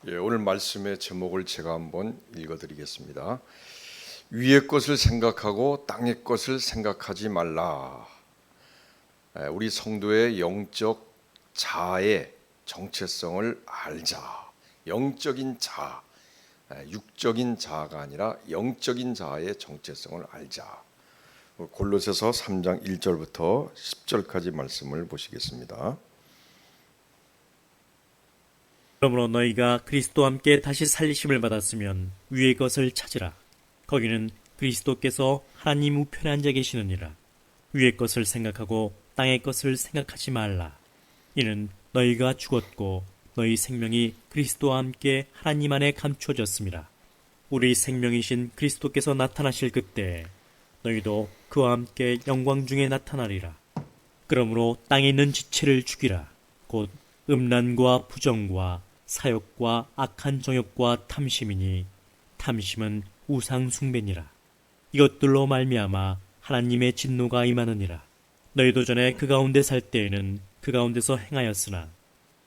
오늘 말씀의 제목을 제가 한번 읽어드리겠습니다. 위의 것을 생각하고 땅의 것을 생각하지 말라. 우리 성도의 영적 자아의 정체성을 알자. 영적인 자아, 육적인 자아가 아니라 영적인 자아의 정체성을 알자. 골로새서 3장 1절부터 10절까지 말씀을 보시겠습니다. 그러므로 너희가 그리스도와 함께 다시 살리심을 받았으면 위의 것을 찾으라. 거기는 그리스도께서 하나님 우편에 앉아 계시느니라. 위의 것을 생각하고 땅의 것을 생각하지 말라. 이는 너희가 죽었고 너희 생명이 그리스도와 함께 하나님 안에 감추어졌습니다. 우리 생명이신 그리스도께서 나타나실 그때 너희도 그와 함께 영광 중에 나타나리라. 그러므로 땅에 있는 지체를 죽이라. 곧 음란과 부정과 사욕과 악한 정욕과 탐심이니 탐심은 우상 숭배니라. 이것들로 말미암아 하나님의 진노가 임하느니라. 너희도 전에 그 가운데 살 때에는 그 가운데서 행하였으나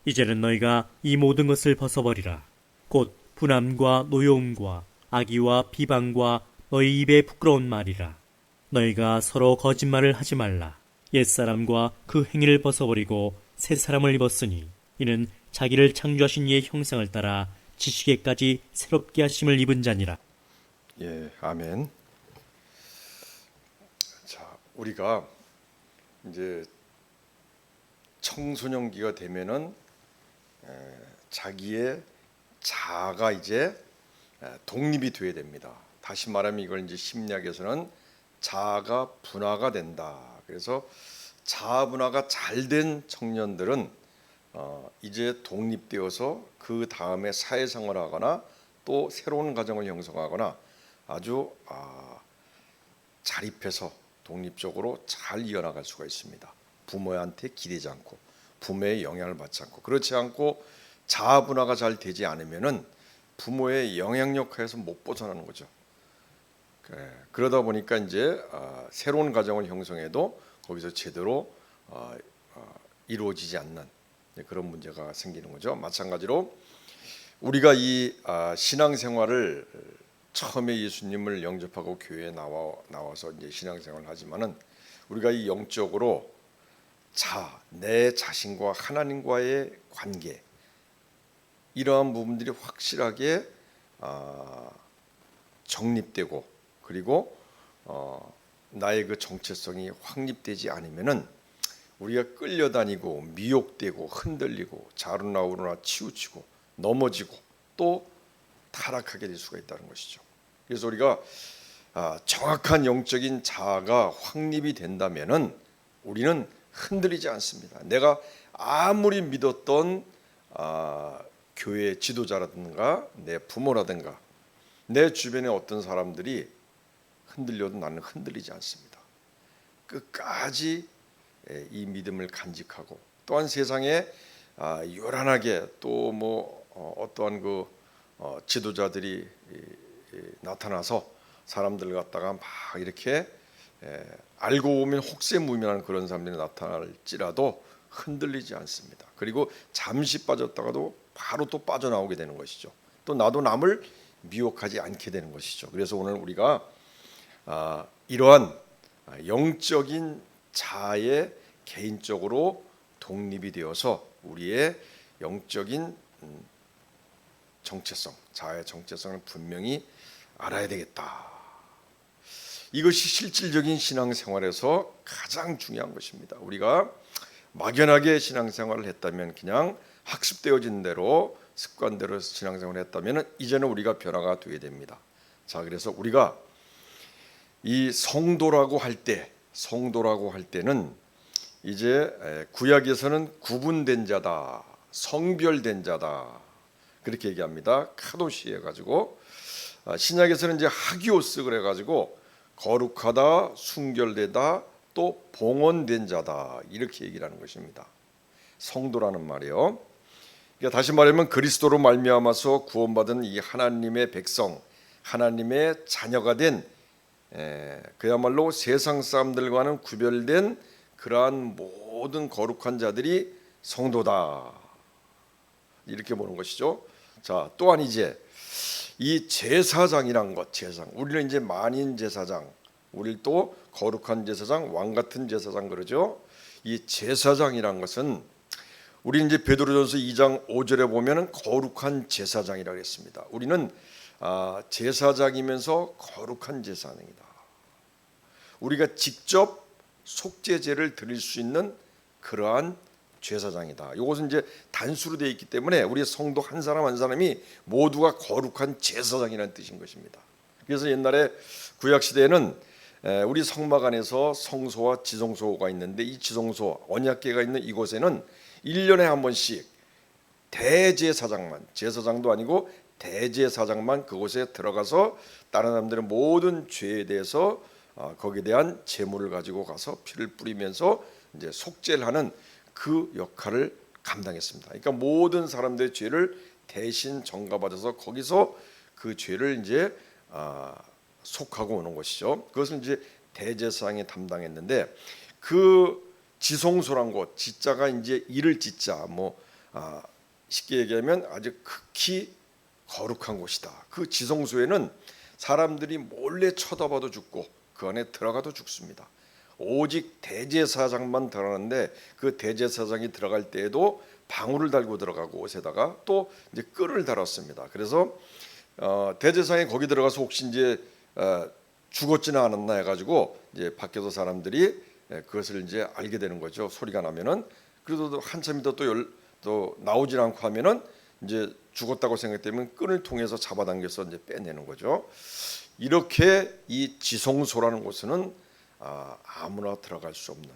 이제는 너희가 이 모든 것을 벗어버리라. 곧 분함과 노여움과 악의와 비방과 너희 입에 부끄러운 말이라. 너희가 서로 거짓말을 하지 말라. 옛사람과 그 행위를 벗어버리고 새 사람을 입었으니 이는 자기를 창조하신 이의 형상을 따라 지식에까지 새롭게 하심을 입은 자니라. 아멘. 자, 우리가 이제 청소년기가 되면은 자기의 자아가 이제 독립이 되어야 됩니다. 다시 말하면 이걸 이제 심리학에서는 자아가 분화가 된다. 그래서 자아 분화가 잘 된 청년들은 이제 독립되어서 그 다음에 사회생활을 하거나 또 새로운 가정을 형성하거나 아주 자립해서 독립적으로 잘 이어나갈 수가 있습니다. 부모한테 기대지 않고 부모의 영향을 받지 않고. 그렇지 않고 자아 분화가 잘 되지 않으면은 부모의 영향력 하에서 못 벗어나는 거죠. 그러다 보니까 이제 새로운 가정을 형성해도 거기서 제대로 이루어지지 않는 그런 문제가 생기는 거죠. 마찬가지로 우리가 이 신앙생활을 처음에 예수님을 영접하고 교회에 나와서 이제 신앙생활을 하지만은 우리가 이 영적으로 내 자신과 하나님과의 관계, 이러한 부분들이 확실하게 정립되고 그리고 나의 그 정체성이 확립되지 않으면은 우리가 끌려다니고 미혹되고 흔들리고 좌로나 우로나 치우치고 넘어지고 또 타락하게 될 수가 있다는 것이죠. 그래서 우리가 정확한 영적인 자아가 확립이 된다면은 우리는 흔들리지 않습니다. 내가 아무리 믿었던 교회 지도자라든가 내 부모라든가 내 주변의 어떤 사람들이 흔들려도 나는 흔들리지 않습니다. 끝까지 이 믿음을 간직하고 또한 세상에 요란하게 또 뭐 어떠한 그 지도자들이 나타나서 사람들 갖다가 막 이렇게 알고 보면 혹세무민한 그런 사람들이 나타날지라도 흔들리지 않습니다. 그리고 잠시 빠졌다가도 바로 또 빠져나오게 되는 것이죠. 또 나도 남을 미혹하지 않게 되는 것이죠. 그래서 오늘 우리가 이러한 영적인 자아의 개인적으로 독립이 되어서 우리의 영적인 정체성, 자아의 정체성을 분명히 알아야 되겠다. 이것이 실질적인 신앙생활에서 가장 중요한 것입니다. 우리가 막연하게 신앙생활을 했다면 그냥 학습되어진 대로 습관대로 신앙생활을 했다면 이제는 우리가 변화가 되어야 됩니다. 자, 그래서 우리가 이 성도라고 할 때는 이제 구약에서는 구분된 자다, 성별된 자다 그렇게 얘기합니다. 카도시 해가지고 신약에서는 이제 하기오스 그래가지고 거룩하다, 순결되다, 또 봉헌된 자다 이렇게 얘기를 하는 것입니다. 성도라는 말이요. 그러니까 다시 말하면 그리스도로 말미암아서 구원받은 이 하나님의 백성, 하나님의 자녀가 된 그야말로 세상 사람들과는 구별된 그러한 모든 거룩한 자들이 성도다 이렇게 보는 것이죠. 자, 또한 이제 이 제사장이란 것, 제사장. 우리는 이제 만인 제사장, 우리를 또 거룩한 제사장, 왕 같은 제사장 그러죠. 이 제사장이란 것은 우리 이제 베드로전서 2장 5절에 보면은 거룩한 제사장이라고 했습니다. 우리는 제사장이면서 거룩한 제사장이다. 우리가 직접 속죄제를 드릴 수 있는 그러한 제사장이다. 이것은 이제 단수로 되어 있기 때문에 우리 성도 한 사람 한 사람이 모두가 거룩한 제사장이라는 뜻인 것입니다. 그래서 옛날에 구약 시대에는 우리 성막 안에서 성소와 지성소가 있는데 이 지성소 언약궤가 있는 이곳에는 1년에 한 번씩 대제사장만, 제사장도 아니고 대제사장만 그곳에 들어가서 다른 사람들의 모든 죄에 대해서 거기에 대한 제물을 가지고 가서 피를 뿌리면서 이제 속죄를 하는 그 역할을 감당했습니다. 그러니까 모든 사람들의 죄를 대신 전가받아서 거기서 그 죄를 이제 속하고 오는 것이죠. 그것을 이제 대제사장이 담당했는데 그 지성소란 곳, 지자가 이제 이를 지자, 쉽게 얘기하면 아주 극히 거룩한 곳이다. 그 지성소에는 사람들이 몰래 쳐다봐도 죽고 그 안에 들어가도 죽습니다. 오직 대제사장만 들어가는데 그 대제사장이 들어갈 때에도 방울을 달고 들어가고 옷에다가 또 이제 끈을 달았습니다. 그래서 대제사장이 거기 들어가서 혹시 이제 죽었지는 않았나 해가지고 이제 밖에서 사람들이 그것을 이제 알게 되는 거죠. 소리가 나면은 그래도 한참 있다 또 나오질 않고 하면은 이제 죽었다고 생각되면 끈을 통해서 잡아당겨서 이제 빼내는 거죠. 이렇게 이 지성소라는 곳은 아무나 들어갈 수 없는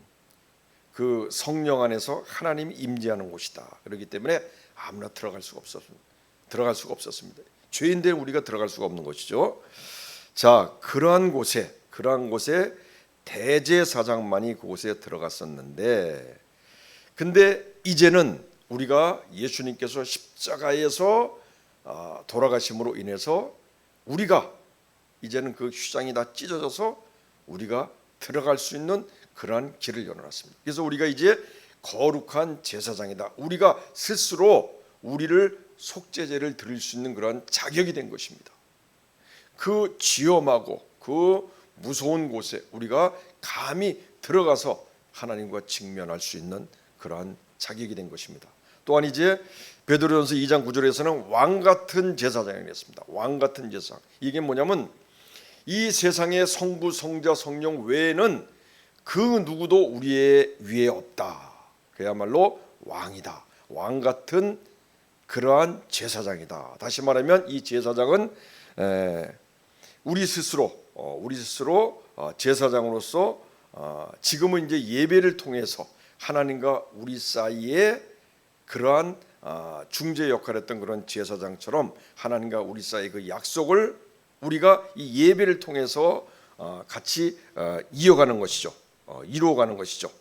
그 성령 안에서 하나님이 임재하는 곳이다. 그렇기 때문에 아무나 들어갈 수가 없었습니다. 죄인들 우리가 들어갈 수가 없는 것이죠. 자, 그러한 곳에 대제사장만이 그곳에 들어갔었는데, 근데 이제는 우리가 예수님께서 십자가에서 돌아가심으로 인해서 우리가 이제는 그 휘장이 다 찢어져서 우리가 들어갈 수 있는 그러한 길을 열어놨습니다. 그래서 우리가 이제 거룩한 제사장이다. 우리가 스스로 우리를 속죄제를 드릴 수 있는 그러한 자격이 된 것입니다. 그 지엄하고 그 무서운 곳에 우리가 감히 들어가서 하나님과 직면할 수 있는 그러한 자격이 된 것입니다. 또한 이제 베드로전서 2장 9절에서는 왕 같은 제사장이라고 했습니다. 왕 같은 제사장. 이게 뭐냐면 이 세상의 성부, 성자, 성령 외에는 그 누구도 우리의 위에 없다. 그야말로 왕이다. 왕 같은 그러한 제사장이다. 다시 말하면 이 제사장은 우리 스스로 제사장으로서 지금은 이제 예배를 통해서 하나님과 우리 사이에 그러한 중재 역할했던 그런 제사장처럼 하나님과 우리 사이의 그 약속을 우리가 이 예배를 통해서 같이 이어가는 것이죠. 이루어가는 것이죠.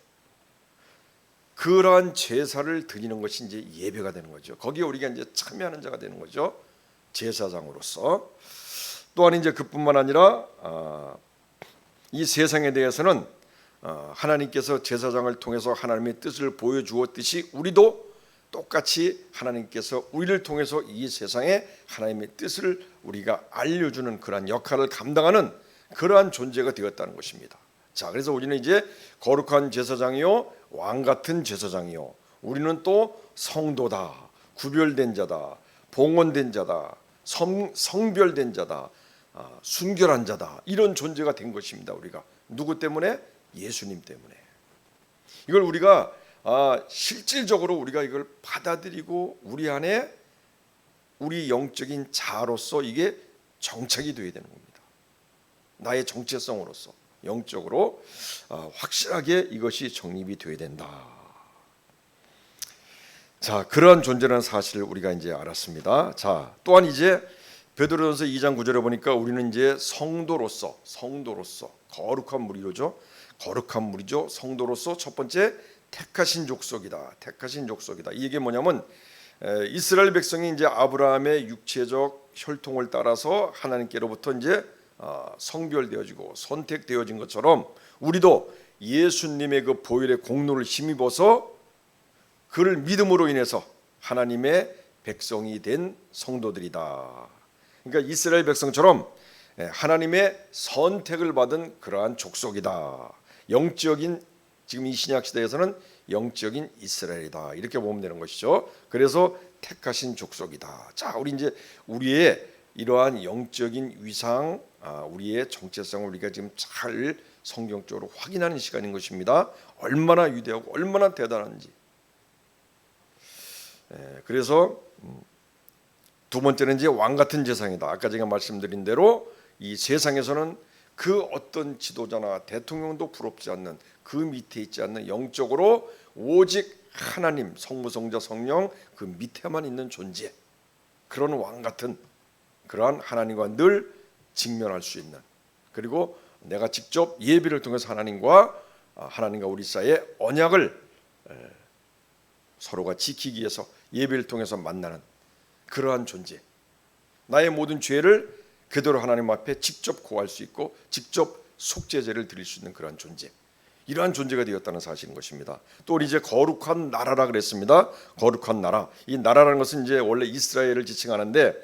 그러한 제사를 드리는 것이 이제 예배가 되는 거죠. 거기에 우리가 이제 참여하는 자가 되는 거죠. 제사장으로서. 또한 이제 그뿐만 아니라 이 세상에 대해서는 하나님께서 제사장을 통해서 하나님의 뜻을 보여주었듯이 우리도 똑같이 하나님께서 우리를 통해서 이 세상에 하나님의 뜻을 우리가 알려주는 그러한 역할을 감당하는 그러한 존재가 되었다는 것입니다. 자, 그래서 우리는 이제 거룩한 제사장이요, 왕 같은 제사장이요, 우리는 또 성도다, 구별된 자다, 봉헌된 자다, 성별된 자다, 순결한 자다, 이런 존재가 된 것입니다. 우리가 누구 때문에? 예수님 때문에. 이걸 우리가 실질적으로 우리가 이걸 받아들이고 우리 안에 우리 영적인 자아로서 이게 정착이 되어야 되는 겁니다. 나의 정체성으로서 영적으로 확실하게 이것이 정립이 되어야 된다. 자, 그러한 존재라는 사실을 우리가 이제 알았습니다. 자, 또한 이제 베드로전서 2장 9절에 보니까 우리는 이제 성도로서 거룩한 무리로죠. 거룩한 무리죠. 성도로서 첫 번째 택하신 족속이다. 택하신 족속이다. 이게 뭐냐면 이스라엘 백성이 이제 아브라함의 육체적 혈통을 따라서 하나님께로부터 이제 성별되어지고 선택되어진 것처럼 우리도 예수님의 그 보혈의 공로를 힘입어서 그를 믿음으로 인해서 하나님의 백성이 된 성도들이다. 그러니까 이스라엘 백성처럼 하나님의 선택을 받은 그러한 족속이다. 영적인, 지금 이 신약 시대에서는 영적인 이스라엘이다. 이렇게 보면 되는 것이죠. 그래서 택하신 족속이다. 자, 우리 이제 우리의 이러한 영적인 위상, 우리의 정체성을 우리가 지금 잘 성경적으로 확인하는 시간인 것입니다. 얼마나 위대하고 얼마나 대단한지. 그래서 두 번째는 이제 왕 같은 세상이다. 아까 제가 말씀드린 대로 이 세상에서는 그 어떤 지도자나 대통령도 부럽지 않는, 그 밑에 있지 않는, 영적으로 오직 하나님, 성부, 성자, 성령 그 밑에만 있는 존재, 그런 왕 같은 그러한 하나님과 늘 직면할 수 있는, 그리고 내가 직접 예비를 통해서 하나님과 우리 사이의 언약을 서로가 지키기 위해서 예배를 통해서 만나는 그러한 존재, 나의 모든 죄를 그대로 하나님 앞에 직접 고할 수 있고 직접 속죄제를 드릴 수 있는 그러한 존재, 이러한 존재가 되었다는 사실인 것입니다. 또 우리 이제 거룩한 나라라 그랬습니다. 거룩한 나라, 이 나라라는 것은 이제 원래 이스라엘을 지칭하는데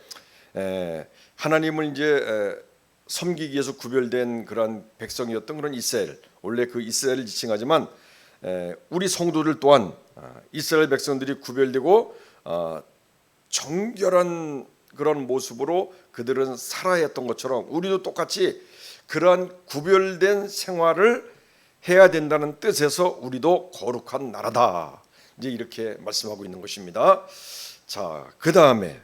하나님을 이제 섬기기 위해서 구별된 그러한 백성이었던 그런 이스라엘, 원래 그 이스라엘을 지칭하지만 우리 성도들 또한 이스라엘 백성들이 구별되고 정결한 그런 모습으로 그들은 살아야 했던 것처럼 우리도 똑같이 그러한 구별된 생활을 해야 된다는 뜻에서 우리도 거룩한 나라다, 이제 이렇게 말씀하고 있는 것입니다. 자, 그 다음에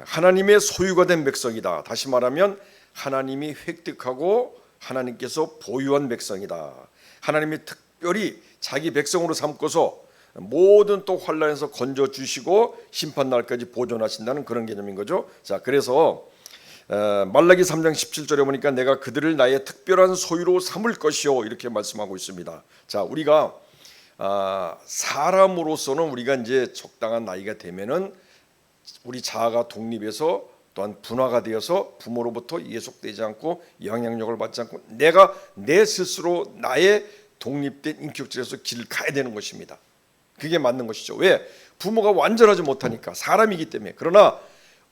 하나님의 소유가 된 백성이다. 다시 말하면 하나님이 획득하고 하나님께서 보유한 백성이다. 하나님이 특별히 자기 백성으로 삼고서 모든 또 환난에서 건져 주시고 심판 날까지 보존하신다는 그런 개념인 거죠. 자, 그래서 말라기 3장 17절에 보니까 내가 그들을 나의 특별한 소유로 삼을 것이요, 이렇게 말씀하고 있습니다. 자, 우리가 사람으로서는 우리가 이제 적당한 나이가 되면은 우리 자아가 독립해서 또한 분화가 되어서 부모로부터 예속되지 않고 영향력을 받지 않고 내가 내 스스로 나의 독립된 인격질에서 길을 가야 되는 것입니다. 그게 맞는 것이죠. 왜? 부모가 완전하지 못하니까, 사람이기 때문에. 그러나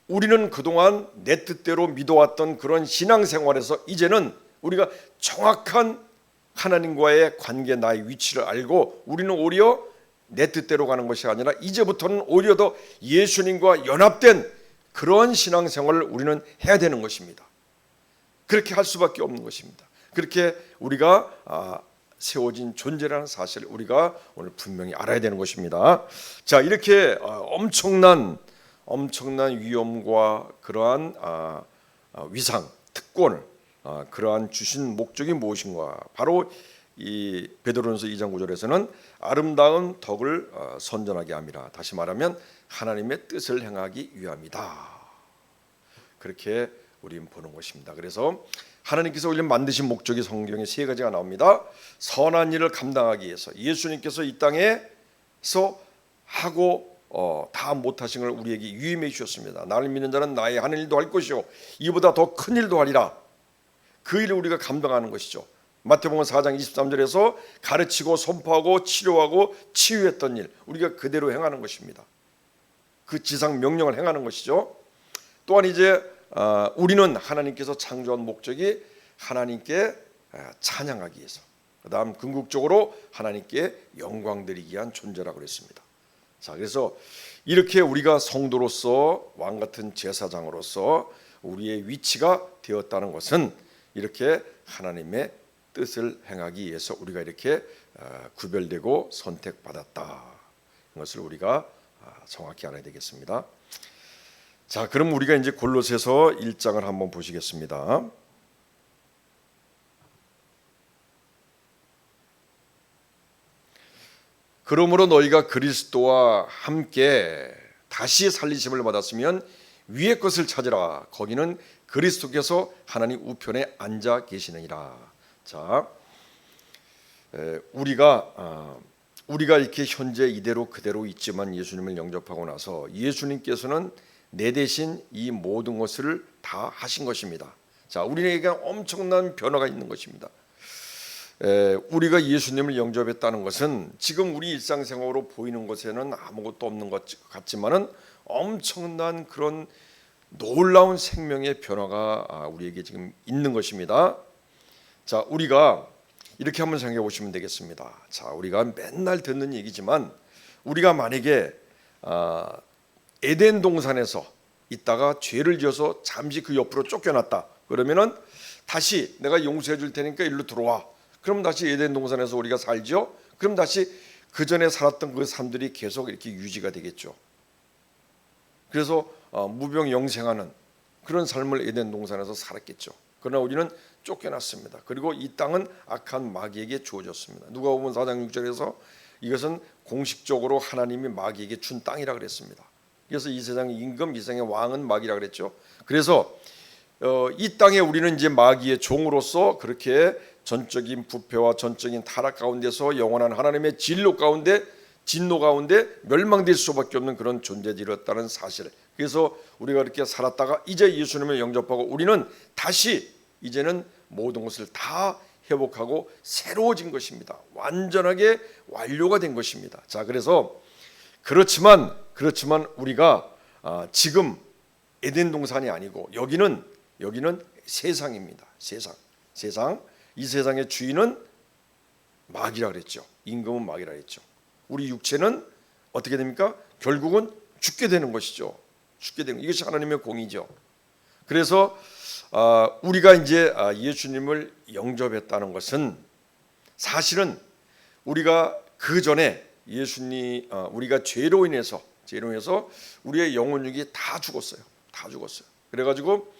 우리는 그동안 내 뜻대로 믿어왔던 그런 신앙생활에서 이제는 우리가 정확한 하나님과의 관계, 나의 위치를 알고 우리는 오히려 내 뜻대로 가는 것이 아니라 이제부터는 오히려 더 예수님과 연합된 그런 신앙생활을 우리는 해야 되는 것입니다. 그렇게 할 수밖에 없는 것입니다. 그렇게 우리가 세워진 존재라는 사실을 우리가 오늘 분명히 알아야 되는 것입니다. 자, 이렇게 엄청난 위엄과 그러한 위상, 특권을 그러한 주신 목적이 무엇인가? 바로 이 베드로전서 2장 9절에서는 아름다운 덕을 선전하게 함이라. 다시 말하면 하나님의 뜻을 행하기 위함이다. 그렇게 우리는 보는 것입니다. 그래서 하나님께서 우리를 만드신 목적이 성경에 세 가지가 나옵니다. 선한 일을 감당하기 위해서 예수님께서 이 땅에서 하고 다 못하신 걸 우리에게 유임해 주셨습니다. 나를 믿는 자는 나의 하는 일도 할 것이요 이보다 더 큰 일도 하리라. 그 일을 우리가 감당하는 것이죠. 마태복음 4장 23절에서 가르치고 선포하고 치료하고 치유했던 일, 우리가 그대로 행하는 것입니다. 그 지상 명령을 행하는 것이죠. 또한 이제 우리는 하나님께서 창조한 목적이 하나님께 찬양하기 위해서, 그 다음 궁극적으로 하나님께 영광 드리기 위한 존재라고 그랬습니다. 자, 그래서 이렇게 우리가 성도로서 왕같은 제사장으로서 우리의 위치가 되었다는 것은 이렇게 하나님의 뜻을 행하기 위해서 우리가 이렇게 구별되고 선택받았다, 이것을 우리가 정확히 알아야 되겠습니다. 자, 그럼 우리가 이제 골로새서 1장을 한번 보시겠습니다. 그러므로 너희가 그리스도와 함께 다시 살리심을 받았으면 위의 것을 찾으라. 거기는 그리스도께서 하나님 우편에 앉아 계시느니라. 자, 우리가 이렇게 현재 이대로 그대로 있지만 예수님을 영접하고 나서 예수님께서는 내 대신 이 모든 것을 다 하신 것입니다. 자, 우리에게 엄청난 변화가 있는 것입니다. 우리가 예수님을 영접했다는 것은 지금 우리 일상생활로 보이는 것에는 아무것도 없는 것 같지만은 엄청난 그런 놀라운 생명의 변화가 우리에게 지금 있는 것입니다. 자, 우리가 이렇게 한번 생각해 보시면 되겠습니다. 자, 우리가 맨날 듣는 얘기지만 우리가 만약에 에덴 동산에서 있다가 죄를 지어서 잠시 그 옆으로 쫓겨났다. 그러면은 다시 내가 용서해 줄 테니까 일로 들어와. 그럼 다시 에덴 동산에서 우리가 살죠. 그럼 다시 그 전에 살았던 그 삶들이 계속 이렇게 유지가 되겠죠. 그래서 무병영생하는 그런 삶을 에덴 동산에서 살았겠죠. 그러나 우리는 쫓겨났습니다. 그리고 이 땅은 악한 마귀에게 주어졌습니다. 누가복음 4장 6절에서 이것은 공식적으로 하나님이 마귀에게 준 땅이라 그랬습니다. 그래서 이 세상의 임금, 이 세상의 왕은 마귀라 그랬죠. 그래서 이 땅에 우리는 이제 마귀의 종으로서 그렇게 전적인 부패와 전적인 타락 가운데서 영원한 하나님의 진노 가운데 멸망될 수밖에 없는 그런 존재들이었다는 사실. 그래서 우리가 그렇게 살았다가 이제 예수님을 영접하고 우리는 다시 이제는 모든 것을 다 회복하고 새로워진 것입니다. 완전하게 완료가 된 것입니다. 자, 그래서 그렇지만 우리가 지금 에덴 동산이 아니고 여기는 세상입니다. 세상. 이 세상의 주인은 마귀라 그랬죠. 임금은 마귀라 그랬죠. 우리 육체는 어떻게 됩니까? 결국은 죽게 되는 것이죠. 죽게 되는 이것이 하나님의 공이죠. 그래서 우리가 이제 예수님을 영접했다는 것은 사실은 우리가 그 전에 우리가 죄로 인해서 우리의 영혼육이 다 죽었어요. 그래가지고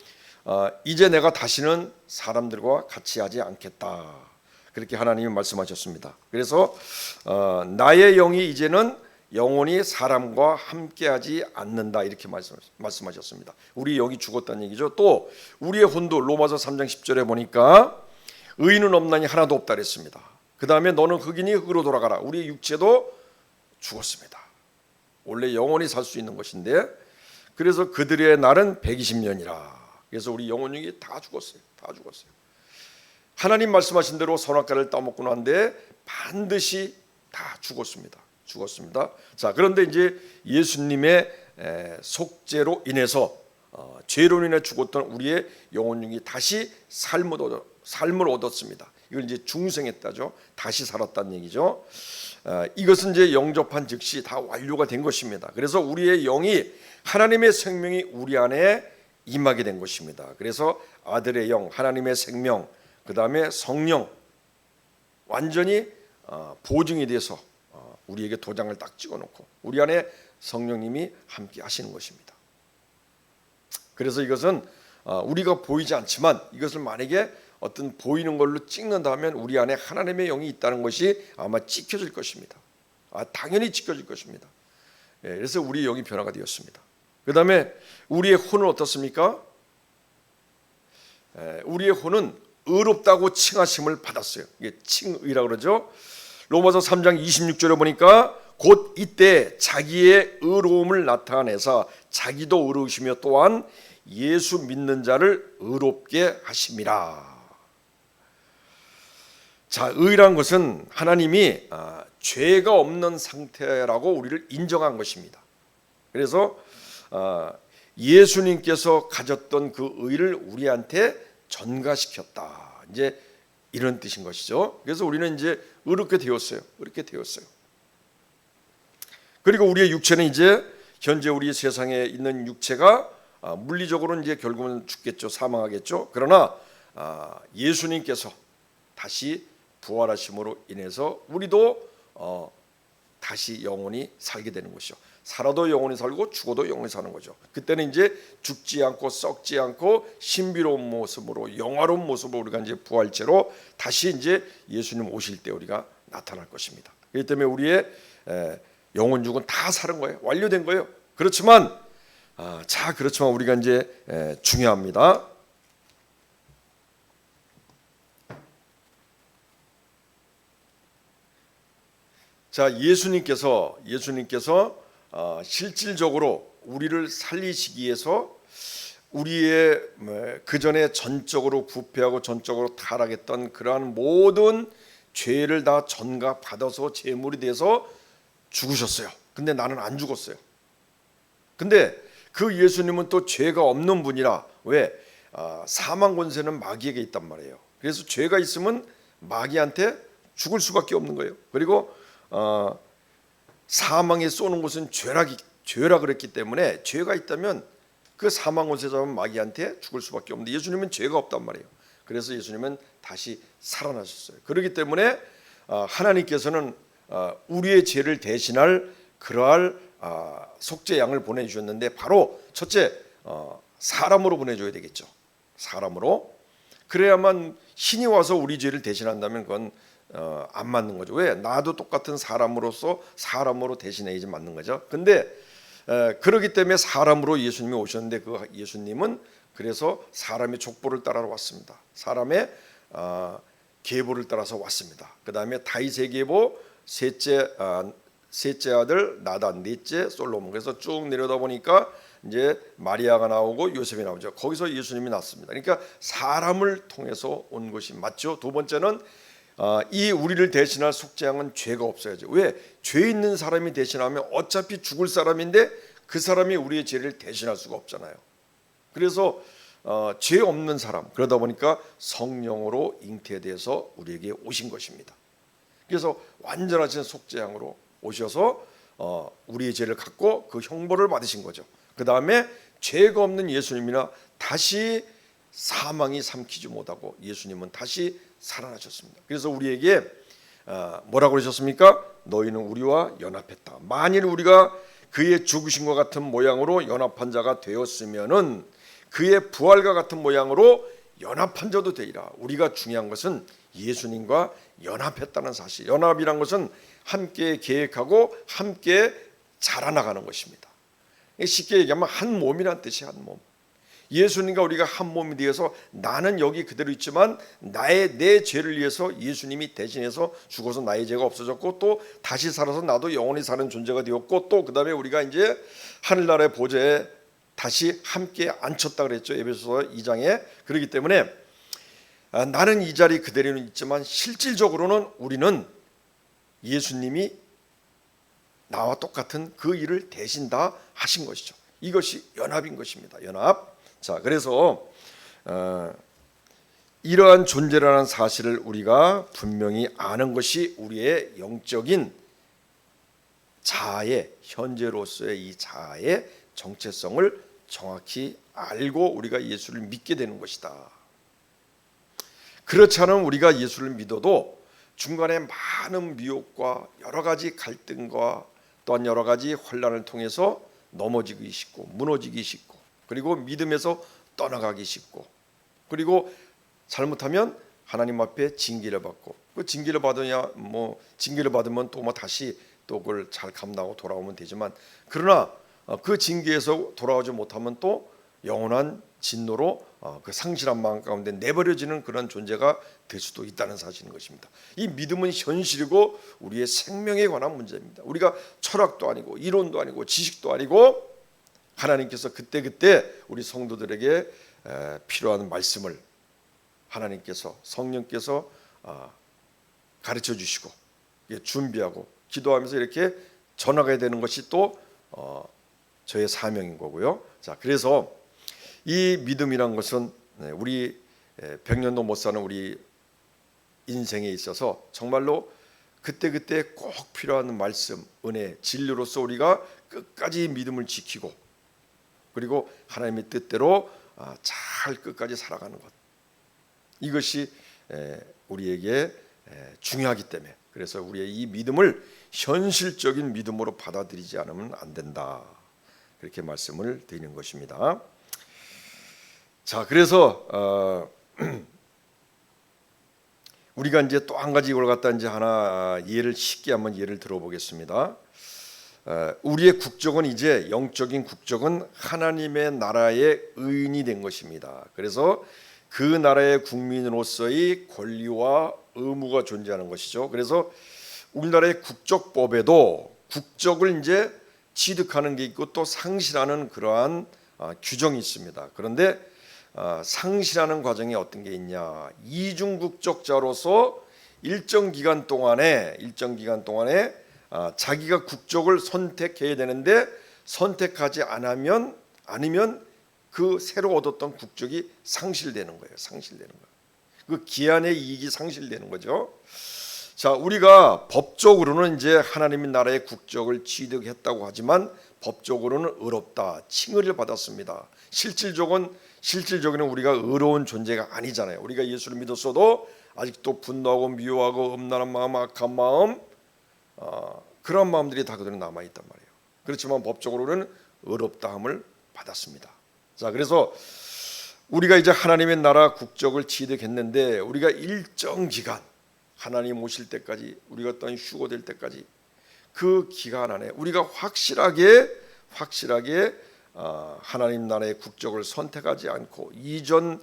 이제 내가 다시는 사람들과 같이 하지 않겠다. 그렇게 하나님이 말씀하셨습니다. 그래서 나의 영이 이제는 영원히 사람과 함께하지 않는다 이렇게 말씀하셨습니다. 우리 영이 죽었다는 얘기죠. 또 우리의 혼도 로마서 3장 10절에 보니까 의인은 없나니 하나도 없다 그랬습니다. 그 다음에 너는 흑인이 흑으로 돌아가라. 우리 육체도 죽었습니다. 원래 영원히 살 수 있는 것인데 그래서 그들의 날은 120년이라. 그래서 우리 영혼육이 다 죽었어요. 하나님 말씀하신 대로 선악과를 따먹고 난데 반드시 다 죽었습니다. 자, 그런데 이제 예수님의 속죄로 인해서 죄로 인해 죽었던 우리의 영혼육이 다시 삶을 얻었습니다. 이걸 이제 중생했다죠. 다시 살았다는 얘기죠. 이것은 이제 영접한 즉시 다 완료가 된 것입니다. 그래서 우리의 영이 하나님의 생명이 우리 안에 임하게 된 것입니다. 그래서 아들의 영, 하나님의 생명, 그 다음에 성령 완전히 보증이 돼서 우리에게 도장을 딱 찍어놓고 우리 안에 성령님이 함께 하시는 것입니다. 그래서 이것은 우리가 보이지 않지만 이것을 만약에 어떤 보이는 걸로 찍는다면 우리 안에 하나님의 영이 있다는 것이 아마 찍혀질 것입니다. 당연히 찍혀질 것입니다. 그래서 우리의 영이 변화가 되었습니다. 그 다음에 우리의 혼은 어떻습니까? 우리의 혼은 의롭다고 칭하심을 받았어요. 이게 칭의라고 그러죠. 로마서 3장 26절에 보니까 곧 이때 자기의 의로움을 나타내사 자기도 의로우시며 또한 예수 믿는 자를 의롭게 하심이라. 자, 의라는 것은 하나님이 죄가 없는 상태라고 우리를 인정한 것입니다. 그래서 예수님께서 가졌던 그 의를 우리한테 전가시켰다. 이제 이런 뜻인 것이죠. 그래서 우리는 이제 의롭게 되었어요. 그리고 우리의 육체는 이제 현재 우리 세상에 있는 육체가 물리적으로는 이제 결국은 죽겠죠. 사망하겠죠. 그러나 예수님께서 다시 부활하심으로 인해서 우리도 다시 영원히 살게 되는 것이죠. 살아도 영원히 살고 죽어도 영원히 사는 거죠. 그때는 이제 죽지 않고 썩지 않고 신비로운 모습으로 영화로운 모습으로 우리가 이제 부활체로 다시 이제 예수님 오실 때 우리가 나타날 것입니다. 그렇기 때문에 우리의 영혼 육은 다 사는 거예요. 완료된 거예요. 그렇지만 우리가 이제 중요합니다. 자, 예수님께서 실질적으로 우리를 살리시기 위해서 우리의 그 전에 전적으로 부패하고 전적으로 타락했던 그러한 모든 죄를 다 전가받아서 제물이 돼서 죽으셨어요. 근데 나는 안 죽었어요. 근데 그 예수님은 또 죄가 없는 분이라 왜? 사망 권세는 마귀에게 있단 말이에요. 그래서 죄가 있으면 마귀한테 죽을 수밖에 없는 거예요. 그리고 사망에 쏘는 것은 죄라 그랬기 때문에 죄가 있다면 그 사망 권세 잡은 마귀한테 죽을 수밖에 없는데 예수님은 죄가 없단 말이에요. 그래서 예수님은 다시 살아나셨어요. 그렇기 때문에 하나님께서는 우리의 죄를 대신할 그러할 속죄 양을 보내주셨는데 바로 첫째 사람으로 보내줘야 되겠죠. 사람으로. 그래야만 신이 와서 우리 죄를 대신한다면 그건 안 맞는 거죠. 왜? 나도 똑같은 사람으로서 사람으로 대신해야지 맞는 거죠. 근데 그렇기 때문에 사람으로 예수님이 오셨는데 그 예수님은 그래서 사람의 족보를 따라 왔습니다. 사람의 계보를 따라서 왔습니다. 그 다음에 다윗의 계보, 셋째 아들 나단, 넷째 솔로몬. 그래서 쭉 내려다 보니까 이제 마리아가 나오고 요셉이 나오죠. 거기서 예수님이 났습니다. 그러니까 사람을 통해서 온 것이 맞죠. 두 번째는 이 우리를 대신할 속죄양은 죄가 없어야죠. 왜? 죄 있는 사람이 대신하면 어차피 죽을 사람인데 그 사람이 우리의 죄를 대신할 수가 없잖아요. 그래서 죄 없는 사람, 그러다 보니까 성령으로 잉태돼서 우리에게 오신 것입니다. 그래서 완전하신 속죄양으로 오셔서 우리의 죄를 갖고 그 형벌을 받으신 거죠. 그 다음에 죄가 없는 예수님이나 다시 사망이 삼키지 못하고 예수님은 다시 살아나셨습니다. 그래서 우리에게 뭐라고 그러셨습니까? 너희는 우리와 연합했다. 만일 우리가 그의 죽으심과 같은 모양으로 연합한 자가 되었으면은 그의 부활과 같은 모양으로 연합한 자도 되리라. 우리가 중요한 것은 예수님과 연합했다는 사실. 연합이란 것은 함께 계획하고 함께 자라나가는 것입니다. 쉽게 얘기하면 한 몸이란 뜻이 한 몸. 예수님과 우리가 한 몸이 되어서 나는 여기 그대로 있지만 내 죄를 위해서 예수님이 대신해서 죽어서 나의 죄가 없어졌고 또 다시 살아서 나도 영원히 사는 존재가 되었고 또 그 다음에 우리가 이제 하늘나라의 보좌에 다시 함께 앉혔다 그랬죠. 에베소서 2장에. 그렇기 때문에 나는 이 자리 그대로는 있지만 실질적으로는 우리는 예수님이 나와 똑같은 그 일을 대신 다 하신 것이죠. 이것이 연합인 것입니다. 연합. 자, 그래서 이러한 존재라는 사실을 우리가 분명히 아는 것이 우리의 영적인 자아의 현재로서의 이 자아의 정체성을 정확히 알고 우리가 예수를 믿게 되는 것이다. 그렇지 않으면 우리가 예수를 믿어도 중간에 많은 미혹과 여러 가지 갈등과 또한 여러 가지 혼란을 통해서 넘어지기 쉽고 무너지기 쉽고 그리고 믿음에서 떠나가기 쉽고 그리고 잘못하면 하나님 앞에 징계를 받고 그 징계를 받으냐 징계를 받으면 또 다시 또 그걸 잘 감당하고 돌아오면 되지만 그러나 그 징계에서 돌아오지 못하면 또 영원한 진노로 그 상실한 마음 가운데 내버려지는 그런 존재가 될 수도 있다는 사실인 것입니다. 이 믿음은 현실이고 우리의 생명에 관한 문제입니다. 우리가 철학도 아니고 이론도 아니고 지식도 아니고 하나님께서 그때그때 우리 성도들에게 필요한 말씀을 하나님께서 성령께서 가르쳐 주시고 준비하고 기도하면서 이렇게 전하게 되는 것이 또 저의 사명인 거고요. 자, 그래서 이 믿음이란 것은 우리 100년도 못 사는 우리 인생에 있어서 정말로 그때그때 꼭 필요한 말씀, 은혜, 진리로서 우리가 끝까지 믿음을 지키고 그리고 하나님의 뜻대로 잘 끝까지 살아가는 것. 이것이 우리에게 중요하기 때문에 그래서 우리의 이 믿음을 현실적인 믿음으로 받아들이지 않으면 안 된다. 그렇게 말씀을 드리는 것입니다. 자, 그래서 우리가 이제 또 한 가지 이걸 갖다 이제 하나 쉽게 한번 예를 들어보겠습니다. 우리의 국적은 이제 영적인 국적은 하나님의 나라의 의인이 된 것입니다. 그래서 그 나라의 국민으로서의 권리와 의무가 존재하는 것이죠. 그래서 우리나라의 국적법에도 국적을 이제 취득하는 게 있고 또 상실하는 그러한 규정이 있습니다. 그런데 상실하는 과정에 어떤 게 있냐? 이중 국적자로서 일정 기간 동안에 자기가 국적을 선택해야 되는데 선택하지 않으면 그 새로 얻었던 국적이 상실되는 거예요. 그 기한의 이익이 상실되는 거죠. 자, 우리가 법적으로는 이제 하나님의 나라의 국적을 취득했다고 하지만 법적으로는 의롭다, 칭의를 받았습니다. 실질적으로는 우리가 의로운 존재가 아니잖아요. 우리가 예수를 믿었어도 아직도 분노하고 미워하고 음란한 마음, 악한 마음, 그런 마음들이 다 그대로 남아 있단 말이에요. 그렇지만 법적으로는 의롭다함을 받았습니다. 자, 그래서 우리가 이제 하나님의 나라 국적을 취득했는데 우리가 일정 기간 하나님 오실 때까지, 우리가 어떤 휴거될 때까지 그 기간 안에 우리가 확실하게 하나님 나라의 국적을 선택하지 않고 이전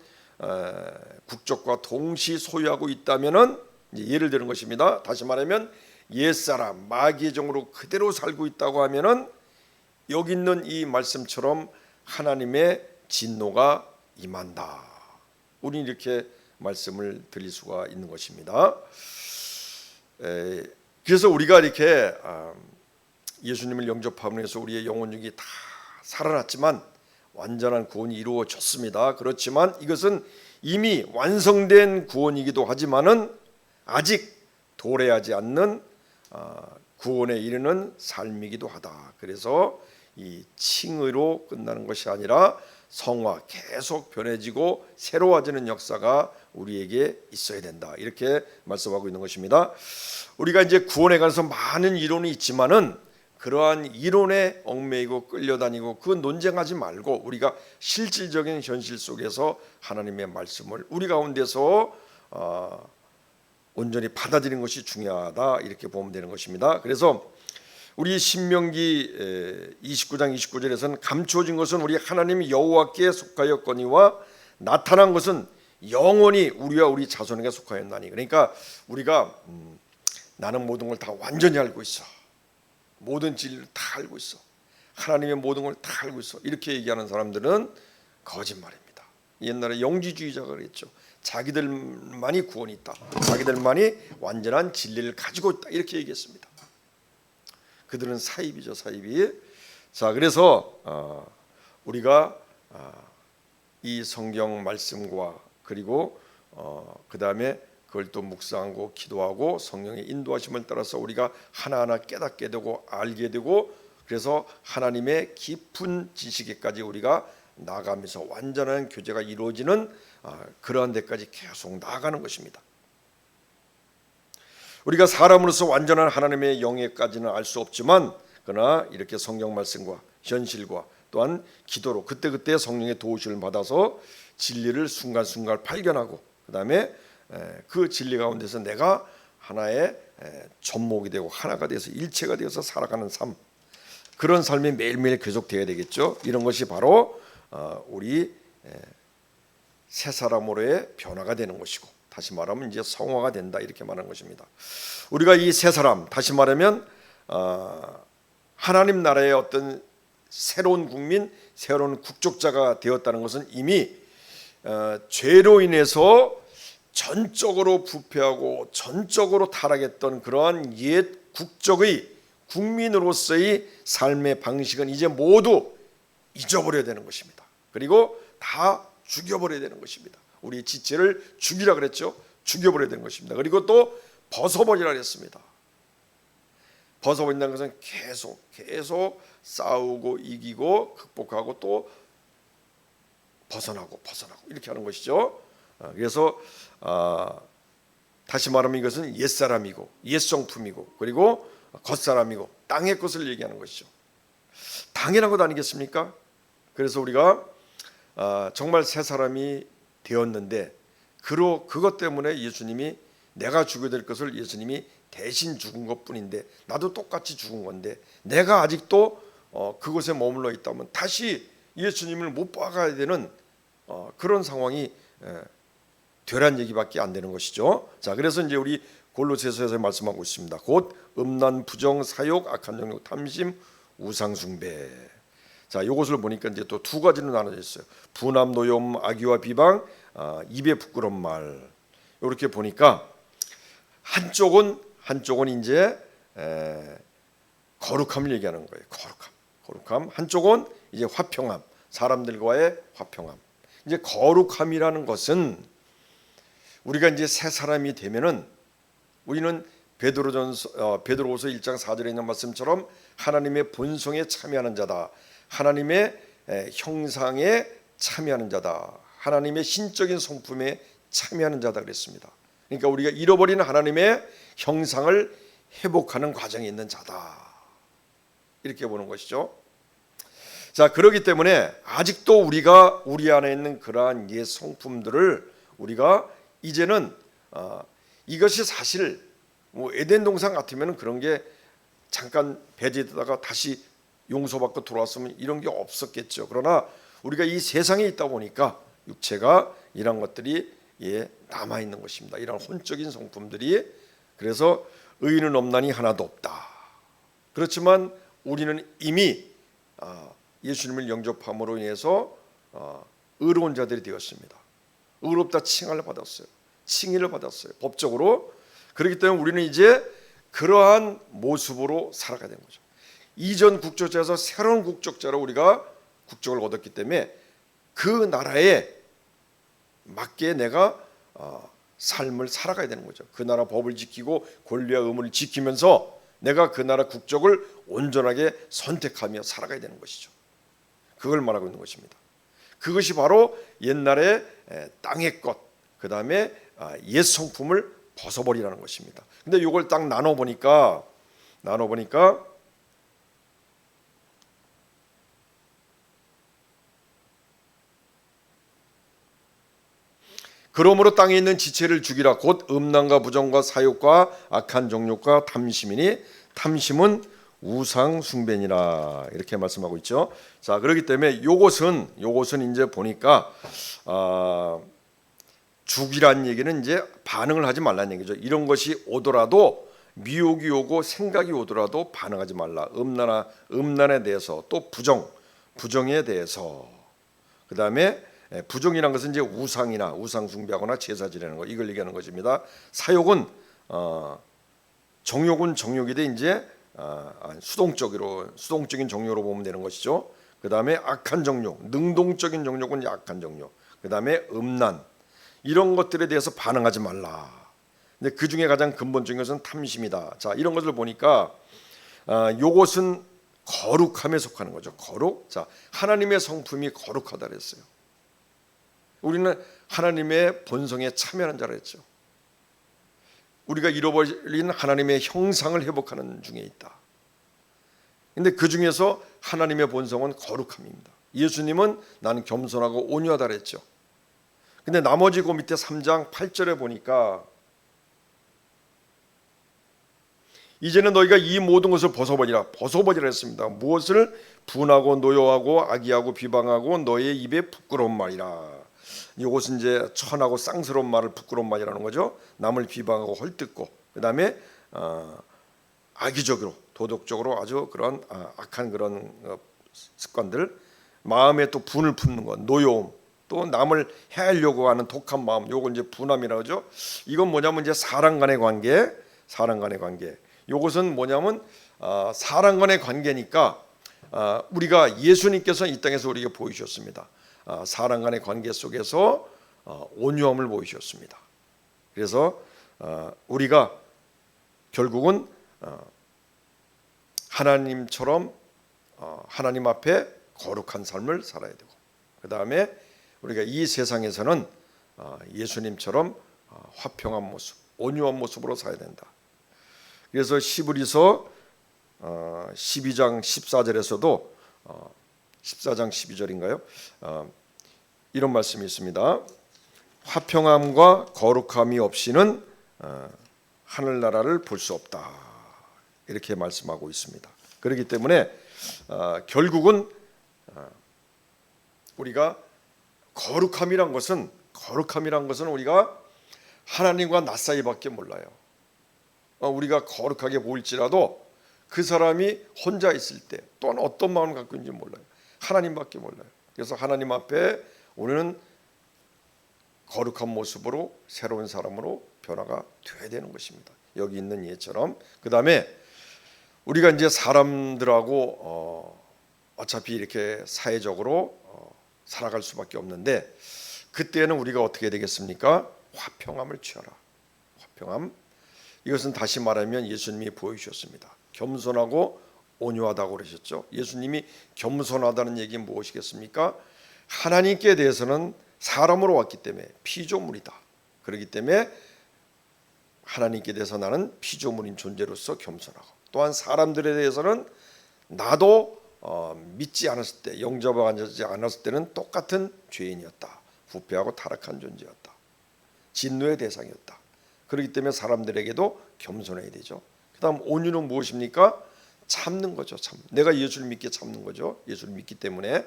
국적과 동시 소유하고 있다면은 예를 드는 것입니다. 다시 말하면 옛사람 마귀의 종으로 그대로 살고 있다고 하면은 여기 있는 이 말씀처럼 하나님의 진노가 임한다. 우리는 이렇게 말씀을 드릴 수가 있는 것입니다. 그래서 우리가 이렇게 예수님을 영접함으로 해서 우리의 영혼육이 다 살아났지만 완전한 구원이 이루어졌습니다. 그렇지만 이것은 이미 완성된 구원이기도 하지만은 아직 도래하지 않는 구원에 이르는 삶이기도 하다. 그래서 이 칭의로 끝나는 것이 아니라 성화, 계속 변해지고 새로워지는 역사가 우리에게 있어야 된다. 이렇게 말씀하고 있는 것입니다. 우리가 이제 구원에 관해서 많은 이론이 있지만은 그러한 이론에 얽매이고 끌려다니고 그 논쟁하지 말고 우리가 실질적인 현실 속에서 하나님의 말씀을 우리 가운데서 온전히 받아들이는 것이 중요하다. 이렇게 보면 되는 것입니다. 그래서 우리 신명기 29장 29절에서는 감추어진 것은 우리 하나님 여호와께 속하였거니와 나타난 것은 영원히 우리와 우리 자손에게 속하였나니. 그러니까 우리가 나는 모든 걸 다 완전히 알고 있어, 모든 진리를 다 알고 있어, 하나님의 모든 걸 다 알고 있어, 이렇게 얘기하는 사람들은 거짓말입니다. 옛날에 영지주의자가 그랬죠. 자기들만이 구원이 있다, 자기들만이 완전한 진리를 가지고 있다, 이렇게 얘기했습니다. 그들은 사입이죠, 사입이. 자, 그래서 우리가 이 성경 말씀과 그리고 그 다음에 그걸 또 묵상하고 기도하고 성령의 인도하심을 따라서 우리가 하나하나 깨닫게 되고 알게 되고 그래서 하나님의 깊은 지식에까지 우리가 나아가면서 완전한 교제가 이루어지는 그러한 데까지 계속 나아가는 것입니다. 우리가 사람으로서 완전한 하나님의 영예까지는 알 수 없지만 그러나 이렇게 성경 말씀과 현실과 또한 기도로 그때그때 성령의 도우심을 받아서 진리를 순간순간 발견하고 그 다음에 그 진리 가운데서 내가 하나의 접목이 되고 하나가 되어서 일체가 되어서 살아가는 삶, 그런 삶이 매일매일 계속되어야 되겠죠. 이런 것이 바로 우리 새 사람으로의 변화가 되는 것이고 다시 말하면 이제 성화가 된다, 이렇게 말하는 것입니다. 우리가 이 새 사람, 다시 말하면 하나님 나라의 어떤 새로운 국민, 새로운 국적자가 되었다는 것은 이미 죄로 인해서 전적으로 부패하고 전적으로 타락했던 그러한 옛 국적의 국민으로서의 삶의 방식은 이제 모두 잊어버려야 되는 것입니다. 그리고 다 죽여버려야 되는 것입니다. 우리 지체를 죽이라 그랬죠. 죽여버려야 되는 것입니다. 그리고 또 벗어버리라 그랬습니다. 벗어버린다는 것은 계속 싸우고 이기고 극복하고 또 벗어나고 이렇게 하는 것이죠. 그래서 다시 말하면 이것은 옛사람이고 옛성품이고 그리고 겉사람이고 땅의 것을 얘기하는 것이죠. 당연한 것 아니겠습니까? 그래서 우리가 정말 새 사람이 되었는데 그것 때문에 예수님이 내가 죽어야 될 것을 예수님이 대신 죽은 것뿐인데 나도 똑같이 죽은 건데 내가 아직도 그곳에 머물러 있다면 다시 예수님을 못 봐가야 되는 그런 상황이 되란 얘기밖에 안 되는 것이죠. 자, 그래서 이제 우리 골로새서에서 말씀하고 있습니다. 곧 음란, 부정, 사욕, 악한 정욕, 탐심, 우상숭배. 자, 이것을 보니까 이제 또 두 가지로 나눠져 있어요. 분함, 노염, 악의와 비방, 입에 부끄러운 말. 이렇게 보니까 한쪽은 이제 거룩함을 얘기하는 거예요. 거룩함. 한쪽은 이제 화평함, 사람들과의 화평함. 이제 거룩함이라는 것은 우리가 이제 새 사람이 되면은 우리는 베드로후서 1장 4절에 있는 말씀처럼 하나님의 본성에 참여하는 자다. 하나님의 형상에 참여하는 자다. 하나님의 신적인 성품에 참여하는 자다 그랬습니다. 그러니까 우리가 잃어버린 하나님의 형상을 회복하는 과정에 있는 자다. 이렇게 보는 것이죠. 자, 그렇기 때문에 아직도 우리가 우리 안에 있는 그러한 옛 성품들을 우리가 이제는 이것이 사실 뭐 에덴 동산 같으면 그런 게 잠깐 배제되다가 다시 용서받고 돌아왔으면 이런 게 없었겠죠. 그러나 우리가 이 세상에 있다 보니까 육체가 이런 것들이 남아 있는 것입니다. 이런 혼적인 성품들이. 그래서 의인은 없나니 하나도 없다. 그렇지만 우리는 이미 예수님을 영접함으로 인해서 의로운 자들이 되었습니다. 의롭다 칭을 받았어요. 칭의를 받았어요. 법적으로. 그렇기 때문에 우리는 이제 그러한 모습으로 살아가야 되는 거죠. 이전 국적자에서 새로운 국적자로 우리가 국적을 얻었기 때문에 그 나라에 맞게 내가 삶을 살아가야 되는 거죠. 그 나라 법을 지키고 권리와 의무를 지키면서 내가 그 나라 국적을 온전하게 선택하며 살아가야 되는 것이죠. 그걸 말하고 있는 것입니다. 그것이 바로 옛날에 땅의 것, 그 다음에 옛 성품을 벗어버리라는 것입니다. 근데 이걸 딱 나눠보니까 그러므로 땅에 있는 지체를 죽이라. 곧 음란과 부정과 사욕과 악한 정욕과 탐심이니 탐심은 우상 숭배니라. 이렇게 말씀하고 있죠. 자, 그렇기 때문에 요것은 이제 보니까 죽이란 얘기는 이제 반응을 하지 말라는 얘기죠. 이런 것이 오더라도 미혹이 오고 생각이 오더라도 반응하지 말라. 음란에 대해서 또 부정에 대해서 그 다음에 부정이란 것은 이제 우상이나 우상 숭배하거나 제사 지내는 거 이걸 얘기하는 것입니다. 사욕은 정욕은 정욕이되 이제 수동적인 정욕으로 보면 되는 것이죠. 그 다음에 악한 정욕, 능동적인 정욕은 악한 정욕. 그 다음에 음란 이런 것들에 대해서 반응하지 말라. 근데 그 중에 가장 근본적인 것은 탐심이다. 자, 이런 것을 보니까 요것은 거룩함에 속하는 거죠. 거룩. 자, 하나님의 성품이 거룩하다 그랬어요. 우리는 하나님의 본성에 참여하는 자라 했죠. 우리가 잃어버린 하나님의 형상을 회복하는 중에 있다. 근데 그 중에서 하나님의 본성은 거룩함입니다. 예수님은 나는 겸손하고 온유하다 그랬죠. 근데 나머지 그 밑에 3장 8절에 보니까 이제는 너희가 이 모든 것을 벗어버리라 했습니다. 무엇을? 분하고 노여하고 악의하고 비방하고 너희의 입에 부끄러운 말이라. 이것은 이제 천하고 쌍스러운 말을 부끄러운 말이라는 거죠. 남을 비방하고 헐뜯고 그 다음에 악의적으로 도덕적으로 아주 그런 악한 그런 습관들, 마음에 또 분을 품는 것, 노여움, 또 남을 해하려고 하는 독한 마음, 요건 이제 분함이라고 하죠. 이건 뭐냐면 이제 사람 간의 관계. 요것은 뭐냐면 사람 간의 관계니까 우리가 예수님께서 이 땅에서 우리에게 보이셨습니다. 사람 간의 관계 속에서 온유함을 보이셨습니다. 그래서 우리가 결국은 하나님처럼 하나님 앞에 거룩한 삶을 살아야 되고, 그 다음에 우리가 이 세상에서는 예수님처럼 화평한 모습, 온유한 모습으로 살아야 된다. 그래서 시브리서 12장 14절에서도 14장 12절인가요? 이런 말씀이 있습니다. 화평함과 거룩함이 없이는 하늘나라를 볼 수 없다. 이렇게 말씀하고 있습니다. 그렇기 때문에 결국은 우리가 거룩함이란 것은 우리가 하나님과 나 사이밖에 몰라요. 우리가 거룩하게 보일지라도 그 사람이 혼자 있을 때 또한 어떤 마음을 갖고 있는지 몰라요. 하나님밖에 몰라요. 그래서 하나님 앞에 우리는 거룩한 모습으로 새로운 사람으로 변화가 돼야 되는 것입니다. 여기 있는 예처럼. 그 다음에 우리가 이제 사람들하고 어차피 이렇게 사회적으로 살아갈 수밖에 없는데 그때는 우리가 어떻게 되겠습니까? 화평함을 취하라. 화평함. 이것은 다시 말하면 예수님이 보여주셨습니다. 겸손하고 온유하다고 그러셨죠. 예수님이 겸손하다는 얘기는 무엇이겠습니까? 하나님께 대해서는 사람으로 왔기 때문에 피조물이다. 그렇기 때문에 하나님께 대해서 나는 피조물인 존재로서 겸손하고, 또한 사람들에 대해서는 나도 믿지 않았을 때, 영접하지 않았을 때는 똑같은 죄인이었다. 부패하고 타락한 존재였다. 진노의 대상이었다. 그렇기 때문에 사람들에게도 겸손해야 되죠. 그 다음 온유는 무엇입니까? 참는 거죠. 내가 예수를 믿게 참는 거죠. 예수를 믿기 때문에.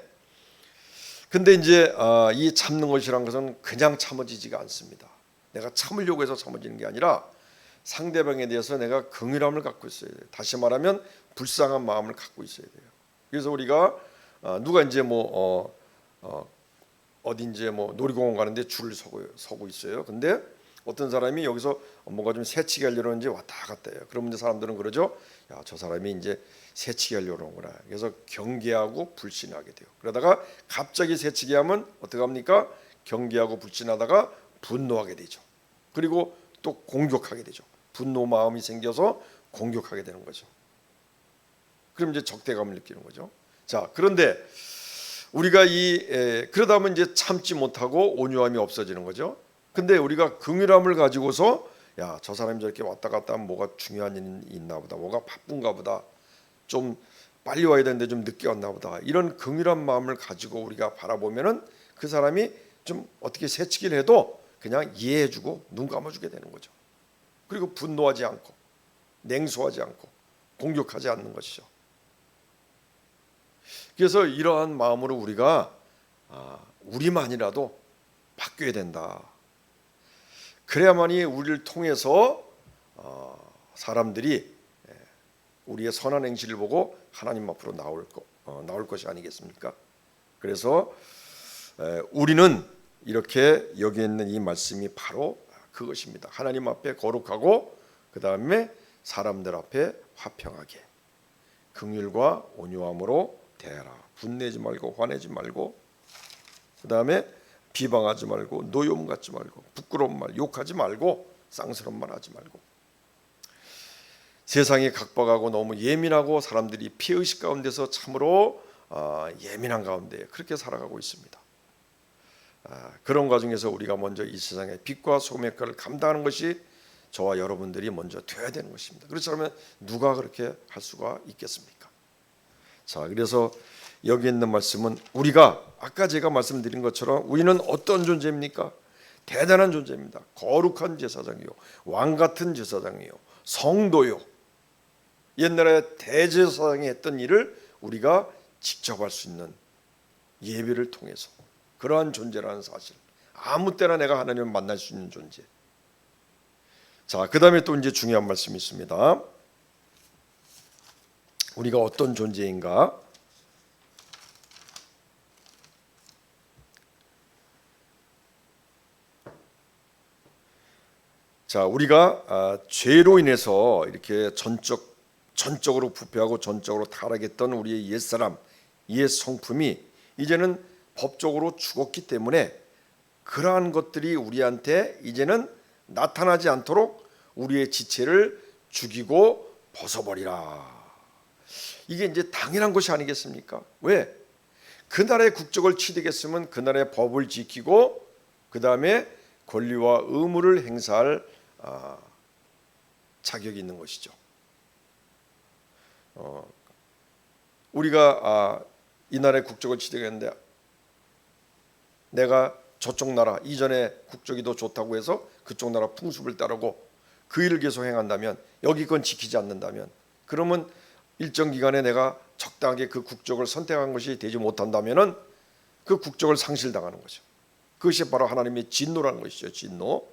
근데 이제 이 참는 것이란 것은 그냥 참아지지가 않습니다. 내가 참으려고 해서 참아지는 게 아니라 상대방에 대해서 내가 긍휼함을 갖고 있어야 돼요. 다시 말하면 불쌍한 마음을 갖고 있어야 돼요. 그래서 우리가 누가 이제 어디 이제 놀이공원 가는데 줄을 서고 있어요. 근데 어떤 사람이 여기서 뭔가 좀 새치기 하려고 하는지 왔다 갔다 해요. 그러면 이제 사람들은 그러죠. 야, 저 사람이 이제 새치기 하려고 하는구나. 그래서 경계하고 불신하게 돼요. 그러다가 갑자기 새치기 하면 어떻게 합니까? 경계하고 불신하다가 분노하게 되죠. 그리고 또 공격하게 되죠. 분노 마음이 생겨서 공격하게 되는 거죠. 그럼 이제 적대감을 느끼는 거죠. 자, 그런데 우리가 그러다 보면 이제 참지 못하고 온유함이 없어지는 거죠. 근데 우리가 긍휼함을 가지고서 야, 저 사람이 저렇게 왔다 갔다 하면 뭐가 중요한 일이 있나 보다, 뭐가 바쁜가 보다, 좀 빨리 와야 되는데 좀 늦게 왔나 보다, 이런 긍휼한 마음을 가지고 우리가 바라보면은 그 사람이 좀 어떻게 새치기를 해도 그냥 이해해주고 눈 감아주게 되는 거죠. 그리고 분노하지 않고 냉소하지 않고 공격하지 않는 것이죠. 그래서 이러한 마음으로 우리가 우리만이라도 바뀌어야 된다. 그래야만이 우리를 통해서 사람들이 우리의 선한 행실을 보고 하나님 앞으로 나올 것이 아니겠습니까? 그래서 우리는 이렇게 여기 있는 이 말씀이 바로 그것입니다. 하나님 앞에 거룩하고 그 다음에 사람들 앞에 화평하게 긍휼과 온유함으로 대하라. 분내지 말고 화내지 말고, 그 다음에 비방하지 말고 노여움 갖지 말고 부끄러운 말 욕하지 말고 쌍스러운 말 하지 말고. 세상이 각박하고 너무 예민하고 사람들이 피해의식 가운데서 참으로 예민한 가운데 그렇게 살아가고 있습니다. 그런 과정에서 우리가 먼저 이 세상의 빛과 소금의 역할을 감당하는 것이 저와 여러분들이 먼저 되어야 되는 것입니다. 그렇지 않으면 누가 그렇게 할 수가 있겠습니까? 자, 그래서 여기 있는 말씀은 우리가 아까 제가 말씀드린 것처럼 우리는 어떤 존재입니까? 대단한 존재입니다. 거룩한 제사장이요, 왕 같은 제사장이요, 성도요. 옛날에 대제사장이 했던 일을 우리가 직접 할 수 있는 예배를 통해서 그러한 존재라는 사실. 아무 때나 내가 하나님을 만날 수 있는 존재. 자, 그 다음에 또 이제 중요한 말씀이 있습니다. 우리가 어떤 존재인가? 자, 우리가 죄로 인해서 이렇게 전적으로 부패하고 전적으로 타락했던 우리의 옛사람, 옛 성품이 이제는 법적으로 죽었기 때문에 그러한 것들이 우리한테 이제는 나타나지 않도록 우리의 지체를 죽이고 벗어버리라. 이게 이제 당연한 것이 아니겠습니까? 왜? 그 나라의 국적을 취득했으면 그 나라의 법을 지키고 그 다음에 권리와 의무를 행사할 자격이 있는 것이죠. 우리가 이 나라의 국적을 취득했는데 내가 저쪽 나라 이전에 국적이 더 좋다고 해서 그쪽 나라 풍습을 따르고 그 일을 계속 행한다면, 여기 건 지키지 않는다면, 그러면 일정 기간에 내가 적당하게 그 국적을 선택한 것이 되지 못한다면은 그 국적을 상실당하는 거죠. 그것이 바로 하나님의 진노라는 것이죠. 진노.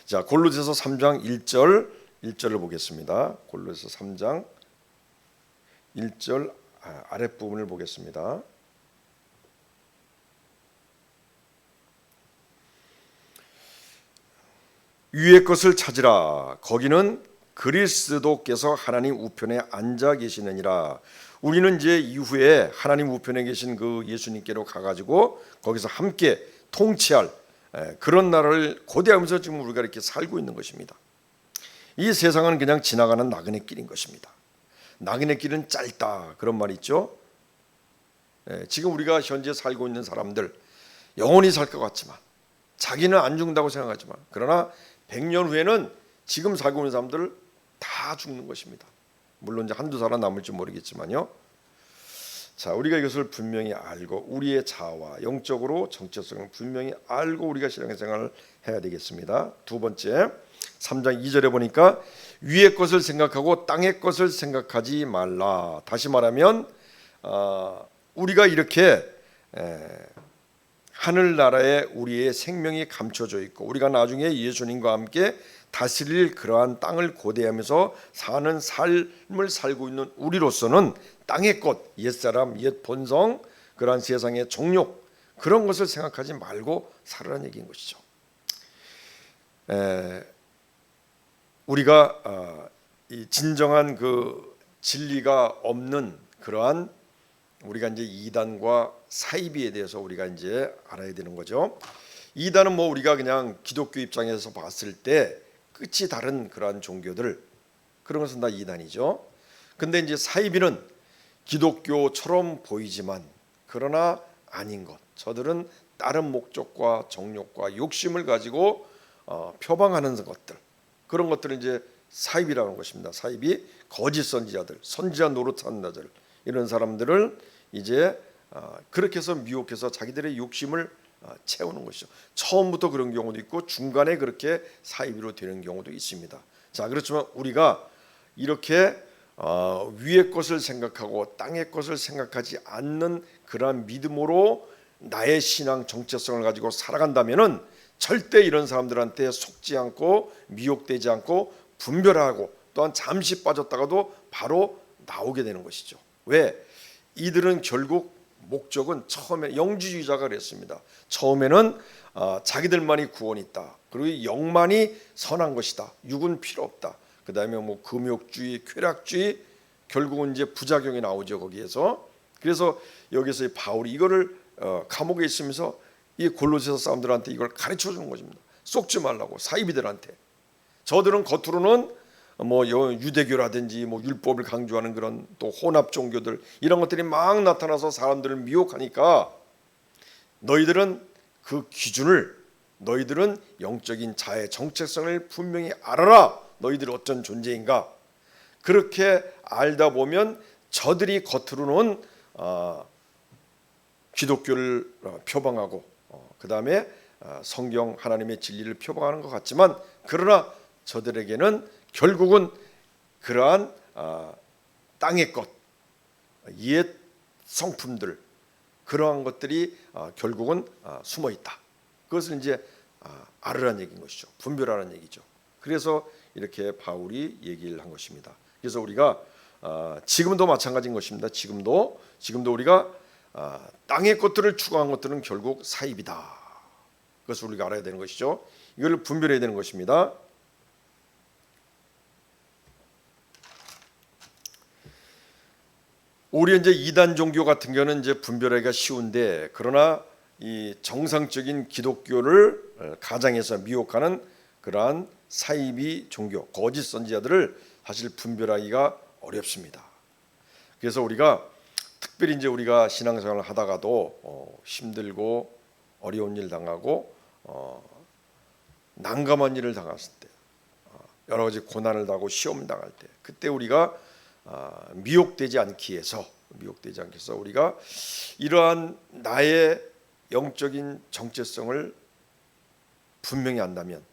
자, 골로새서 3장 1절을 보겠습니다. 골로새서 3장 1절 아랫부분을 보겠습니다. 위의 것을 찾으라. 거기는 그리스도께서 하나님 우편에 앉아 계시느니라. 우리는 이제 이후에 하나님 우편에 계신 그 예수님께로 가가지고 거기서 함께 통치할 그런 날을 고대하면서 지금 우리가 이렇게 살고 있는 것입니다. 이 세상은 그냥 지나가는 나그네 길인 것입니다. 나그네 길은 짧다 그런 말이 있죠. 지금 우리가 현재 살고 있는 사람들 영원히 살 것 같지만 자기는 안 죽는다고 생각하지만 그러나 100년 후에는 지금 살고 있는 사람들 다 죽는 것입니다. 물론 이제 한두 사람 남을지 모르겠지만요. 자, 우리가 이것을 분명히 알고 우리의 자아와 영적으로 정체성을 분명히 알고 우리가 신앙생활을 해야 되겠습니다. 두 번째 3장 2절에 보니까 위의 것을 생각하고 땅의 것을 생각하지 말라. 다시 말하면 우리가 이렇게 하늘나라에 우리의 생명이 감춰져 있고 우리가 나중에 예수님과 함께 다스릴 그러한 땅을 고대하면서 사는 삶을 살고 있는 우리로서는 땅의 것, 옛사람, 옛 본성, 그러한 세상의 정욕 그런 것을 생각하지 말고 살으라는 얘기인 것이죠. 우리가 이 진정한 그 진리가 없는 그러한 우리가 이제 이단과 사이비에 대해서 우리가 이제 알아야 되는 거죠. 이단은 뭐 우리가 그냥 기독교 입장에서 봤을 때 끝이 다른 그러한 종교들 그런 것은 다 이단이죠. 근데 이제 사이비는 기독교처럼 보이지만 그러나 아닌 것. 저들은 다른 목적과 정욕과 욕심을 가지고 표방하는 것들 그런 것들을 이제 사이비라는 것입니다. 사이비 거짓 선지자들, 선지자 노릇하는 자들 이런 사람들을 이제 그렇게 해서 미혹해서 자기들의 욕심을 채우는 것이죠. 처음부터 그런 경우도 있고 중간에 그렇게 사이비로 되는 경우도 있습니다. 자, 그렇지만 우리가 이렇게 위의 것을 생각하고 땅의 것을 생각하지 않는 그러한 믿음으로 나의 신앙 정체성을 가지고 살아간다면은 절대 이런 사람들한테 속지 않고 미혹되지 않고 분별하고 또한 잠시 빠졌다가도 바로 나오게 되는 것이죠. 왜? 이들은 결국 목적은 처음에 영지주의자가 그랬습니다. 처음에는 자기들만이 구원이 있다. 그리고 영만이 선한 것이다. 육은 필요 없다. 그 다음에 뭐 금욕주의, 쾌락주의 결국은 이제 부작용이 나오죠 거기에서. 그래서 여기서 바울이 이거를 감옥에 있으면서 이 골로새서 사람들한테 이걸 가르쳐 주는 것입니다. 속지 말라고 사이비들한테. 저들은 겉으로는 뭐 유대교라든지 뭐 율법을 강조하는 그런 또 혼합 종교들 이런 것들이 막 나타나서 사람들을 미혹하니까 너희들은 그 기준을 너희들은 영적인 자의 정체성을 분명히 알아라. 너희들이 어떤 존재인가. 그렇게 알다 보면 저들이 겉으로는 기독교를 표방하고 그 다음에 성경 하나님의 진리를 표방하는 것 같지만 그러나 저들에게는 결국은 그러한 땅의 것, 옛 성품들 그러한 것들이 결국은 숨어 있다. 그것을 이제 알으라는 얘기인 것이죠. 분별하라는 얘기죠. 그래서 이렇게 바울이 얘기를 한 것입니다. 그래서 우리가 지금도 마찬가지인 것입니다. 지금도 우리가 땅의 것들을 추구한 것들은 결국 사입이다. 그것을 우리가 알아야 되는 것이죠. 이걸 분별해야 되는 것입니다. 우리 이제 이단 종교 같은 경우는 이제 분별하기가 쉬운데 그러나 이 정상적인 기독교를 가장해서 미혹하는 그러한 사이비 종교, 거짓 선지자들을 사실 분별하기가 어렵습니다. 그래서 우리가 특별히 이제 우리가 신앙생활을 하다가도 힘들고 어려운 일 당하고 난감한 일을 당했을 때 여러 가지 고난을 당하고 시험 당할 때 그때 우리가 미혹되지 않기 위해서 우리가 이러한 나의 영적인 정체성을 분명히 안다면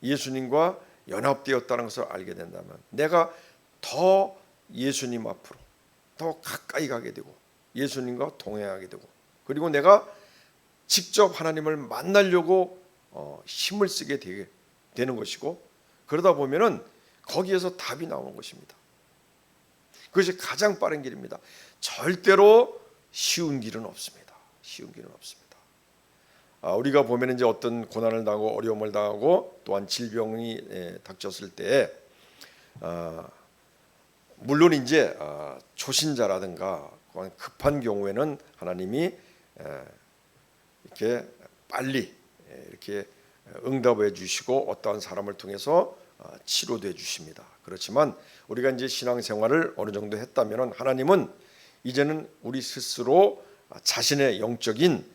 예수님과 연합되었다는 것을 알게 된다면 내가 더 예수님 앞으로 더 가까이 가게 되고 예수님과 동행하게 되고 그리고 내가 직접 하나님을 만나려고 힘을 쓰게 되는 것이고 그러다 보면은 거기에서 답이 나오는 것입니다. 그것이 가장 빠른 길입니다. 절대로 쉬운 길은 없습니다. 우리가 보면 이제 어떤 고난을 당하고 어려움을 당하고 또한 질병이 닥쳤을 때 물론 이제 초신자라든가 급한 경우에는 하나님이 이렇게 빨리 이렇게 응답해 주시고 어떠한 사람을 통해서 치료돼 주십니다. 그렇지만 우리가 이제 신앙생활을 어느 정도 했다면 하나님은 이제는 우리 스스로 자신의 영적인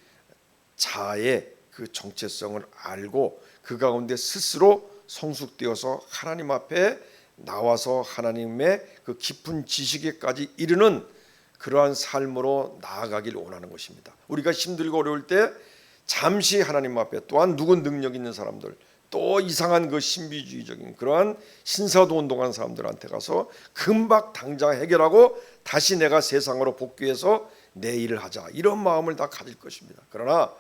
자아의 그 정체성을 알고 그 가운데 스스로 성숙되어서 하나님 앞에 나와서 하나님의 그 깊은 지식에까지 이르는 그러한 삶으로 나아가길 원하는 것입니다. 우리가 힘들고 어려울 때 잠시 하나님 앞에 또한 누군 능력 있는 사람들 또 이상한 그 신비주의적인 그러한 신사도 운동하는 사람들한테 가서 금방 당장 해결하고 다시 내가 세상으로 복귀해서 내 일을 하자 이런 마음을 다 가질 것입니다. 그러나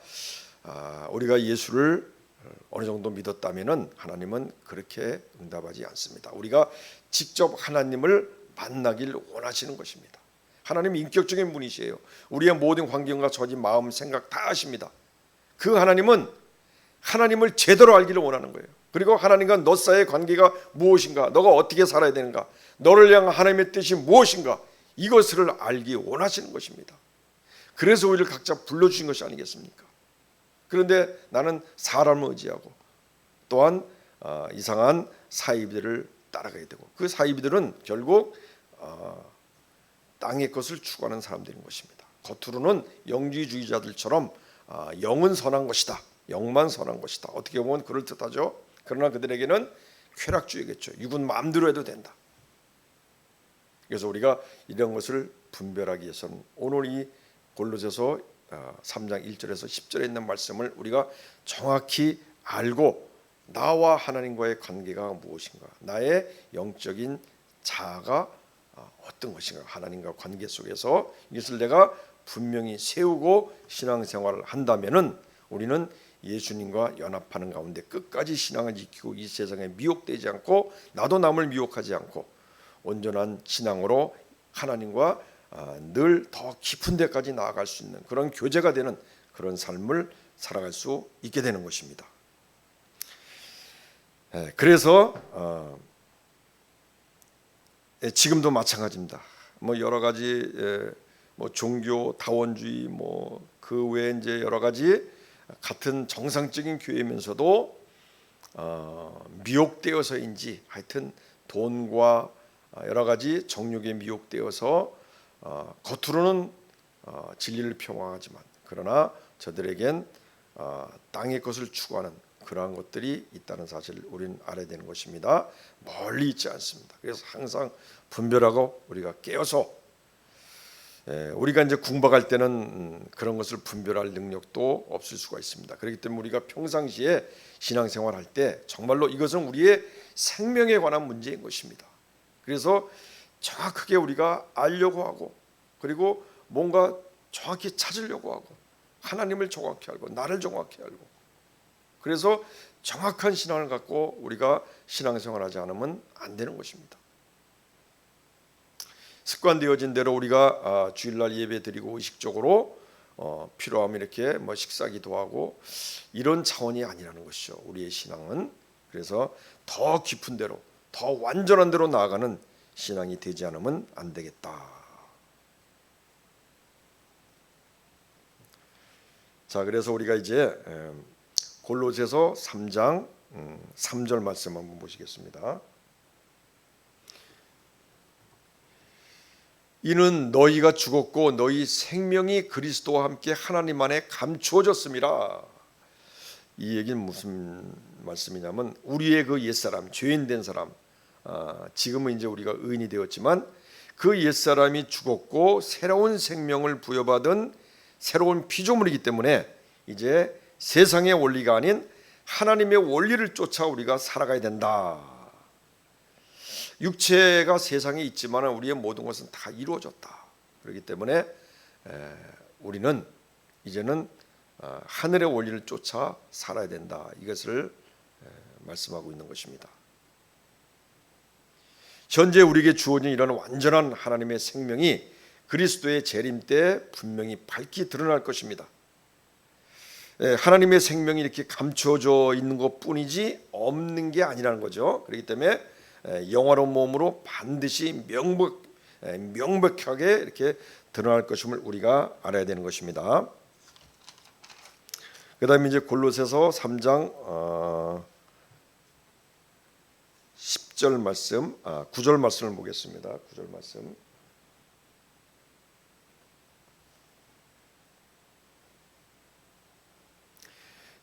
우리가 예수를 어느 정도 믿었다면은 하나님은 그렇게 응답하지 않습니다. 우리가 직접 하나님을 만나길 원하시는 것입니다. 하나님은 인격적인 분이시에요. 우리의 모든 환경과 처지, 마음, 생각 다 아십니다. 그 하나님은 하나님을 제대로 알기를 원하는 거예요. 그리고 하나님과 너 사이의 관계가 무엇인가, 너가 어떻게 살아야 되는가, 너를 향한 하나님의 뜻이 무엇인가, 이것을 알기 원하시는 것입니다. 그래서 우리를 각자 불러주신 것이 아니겠습니까? 그런데 나는 사람을 의지하고 또한 이상한 사이비들을 따라가야 되고 그 사이비들은 결국 땅의 것을 추구하는 사람들인 것입니다. 겉으로는 영지주의자들처럼 영은 선한 것이다, 영만 선한 것이다, 어떻게 보면 그럴듯하죠. 그러나 그들에게는 쾌락주의겠죠. 육은 마음대로 해도 된다. 그래서 우리가 이런 것을 분별하기 위해서는 오늘 이 골로새서 3장 1절에서 10절에 있는 말씀을 우리가 정확히 알고 나와 하나님과의 관계가 무엇인가, 나의 영적인 자아가 어떤 것인가, 하나님과 관계 속에서 이것을 내가 분명히 세우고 신앙생활을 한다면은 우리는 예수님과 연합하는 가운데 끝까지 신앙을 지키고 이 세상에 미혹되지 않고 나도 남을 미혹하지 않고 온전한 신앙으로 하나님과 늘 더 깊은 데까지 나아갈 수 있는 그런 교제가 되는 그런 삶을 살아갈 수 있게 되는 것입니다. 그래서 지금도 마찬가지입니다. 뭐 여러 가지 뭐 종교 다원주의 뭐 그 외에 이제 여러 가지 같은 정상적인 교회면서도 미혹되어서인지 하여튼 돈과 여러 가지 정욕에 미혹되어서 겉으로는 진리를 표방하지만 그러나 저들에겐 땅의 것을 추구하는 그러한 것들이 있다는 사실을 우리는 알아야 되는 것입니다. 멀리 있지 않습니다. 그래서 항상 분별하고 우리가 깨어서 우리가 이제 궁박할 때는 그런 것을 분별할 능력도 없을 수가 있습니다. 그렇기 때문에 우리가 평상시에 신앙생활할 때 정말로 이것은 우리의 생명에 관한 문제인 것입니다. 그래서 정확하게 우리가 알려고 하고 그리고 뭔가 정확히 찾으려고 하고 하나님을 정확히 알고 나를 정확히 알고 그래서 정확한 신앙을 갖고 우리가 신앙생활하지 않으면 안 되는 것입니다. 습관되어진 대로 우리가 주일날 예배 드리고 의식적으로 필요하면 이렇게 뭐 식사 기도하고 이런 차원이 아니라는 것이죠. 우리의 신앙은 그래서 더 깊은 대로 더 완전한 대로 나아가는 신앙이 되지 않으면 안 되겠다. 자, 그래서 우리가 이제 골로새서 3장 3절 말씀 한번 보시겠습니다. 이는 너희가 죽었고 너희 생명이 그리스도와 함께 하나님 안에 감추어졌음이라. 이 얘기는 무슨 말씀이냐면 우리의 그 옛사람, 죄인된 사람, 지금은 이제 우리가 의인이 되었지만 그 옛사람이 죽었고 새로운 생명을 부여받은 새로운 피조물이기 때문에 이제 세상의 원리가 아닌 하나님의 원리를 쫓아 우리가 살아가야 된다. 육체가 세상에 있지만 우리의 모든 것은 다 이루어졌다. 그렇기 때문에 우리는 이제는 하늘의 원리를 쫓아 살아야 된다. 이것을 말씀하고 있는 것입니다. 현재 우리에게 주어진 이런 완전한 하나님의 생명이 그리스도의 재림 때 분명히 밝히 드러날 것입니다. 하나님의 생명이 이렇게 감춰져 있는 것뿐이지 없는 게 아니라는 거죠. 그렇기 때문에 영화로운 몸으로 반드시 명백하게 이렇게 드러날 것임을 우리가 알아야 되는 것입니다. 그다음에 이제 골로새서 3장 10절 말씀, 9절 말씀을 보겠습니다. 9절 말씀.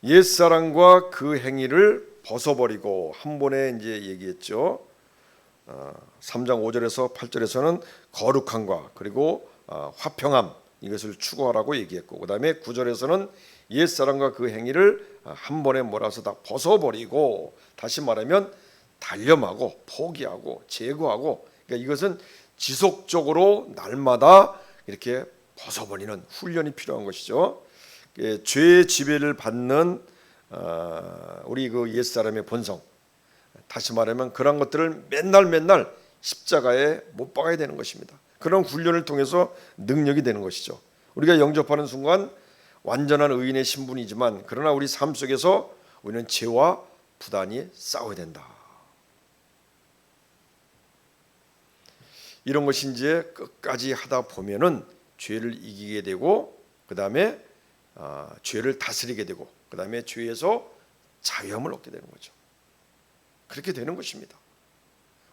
옛사랑과 그 행위를 벗어버리고, 한 번에 이제 얘기했죠. 3장 5절에서 8절에서는 거룩함과 그리고 화평함, 이것을 추구하라고 얘기했고, 그 다음에 9절에서는 옛사랑과 그 행위를 한 번에 몰아서 다 벗어버리고, 다시 말하면 단념하고 포기하고 제거하고, 그러니까 이것은 지속적으로 날마다 이렇게 벗어버리는 훈련이 필요한 것이죠. 죄의 지배를 받는 우리 그 옛사람의 본성, 다시 말하면 그런 것들을 맨날 십자가에 못 박아야 되는 것입니다. 그런 훈련을 통해서 능력이 되는 것이죠. 우리가 영접하는 순간 완전한 의인의 신분이지만, 그러나 우리 삶 속에서 우리는 죄와 부단히 싸워야 된다. 이런 것이 이제 끝까지 하다 보면은 죄를 이기게 되고, 그 다음에 죄를 다스리게 되고, 그 다음에 죄에서 자유함을 얻게 되는 거죠. 그렇게 되는 것입니다.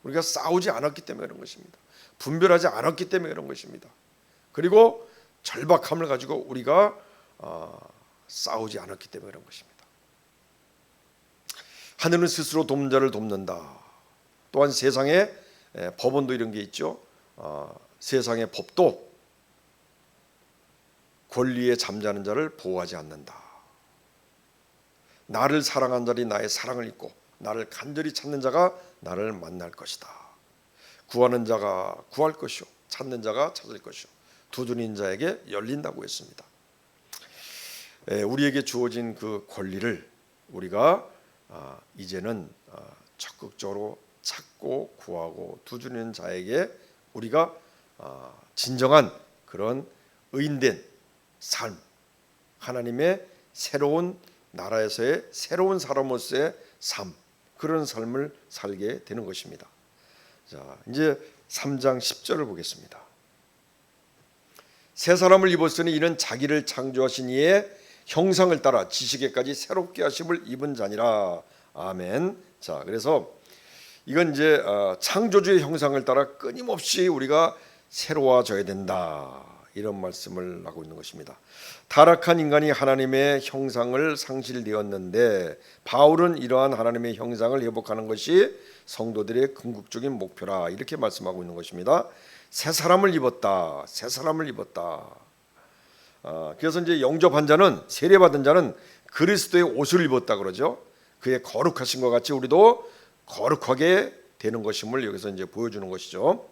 우리가 싸우지 않았기 때문에 그런 것입니다. 분별하지 않았기 때문에 그런 것입니다. 그리고 절박함을 가지고 우리가 싸우지 않았기 때문에 그런 것입니다. 하늘은 스스로 돕는 자를 돕는다. 또한 세상에 법원도 이런 게 있죠. 세상의 법도 권리에 잠자는 자를 보호하지 않는다. 나를 사랑한 자들이 나의 사랑을 잊고 나를 간절히 찾는 자가 나를 만날 것이다. 구하는 자가 구할 것이요 찾는 자가 찾을 것이요 두드리는 자에게 열린다고 했습니다. 우리에게 주어진 그 권리를 우리가 이제는 적극적으로 찾고 구하고 두드리는 자에게 우리가 진정한 그런 의인된 삶, 하나님의 새로운 나라에서의 새로운 사람으로서의 삶, 그런 삶을 살게 되는 것입니다. 자, 이제 3장 10절을 보겠습니다. 새 사람을 입었으니 이는 자기를 창조하신 이의 형상을 따라 지식에까지 새롭게 하심을 입은 자니라. 아멘. 자, 그래서 이건 이제 창조주의 형상을 따라 끊임없이 우리가 새로워져야 된다, 이런 말씀을 하고 있는 것입니다. 타락한 인간이 하나님의 형상을 상실되었는데 바울은 이러한 하나님의 형상을 회복하는 것이 성도들의 궁극적인 목표라, 이렇게 말씀하고 있는 것입니다. 새 사람을 입었다, 새 사람을 입었다. 그래서 이제 영접한 자는, 세례받은 자는 그리스도의 옷을 입었다 그러죠. 그의 거룩하신 것 같이 우리도 거룩하게 되는 것임을 여기서 이제 보여주는 것이죠.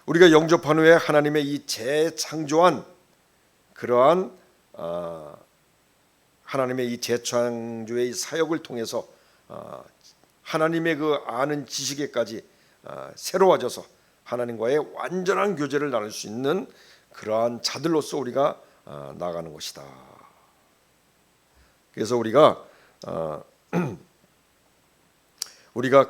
우리가 영접한 후에 하나님의 이 재창조한 그러한 하나님의 이 재창조의 사역을 통해서 하나님의 그 아는 지식에까지 새로워져서 하나님과의 완전한 교제를 나눌 수 있는 그러한 자들로서 우리가 나가는 것이다. 그래서 우리가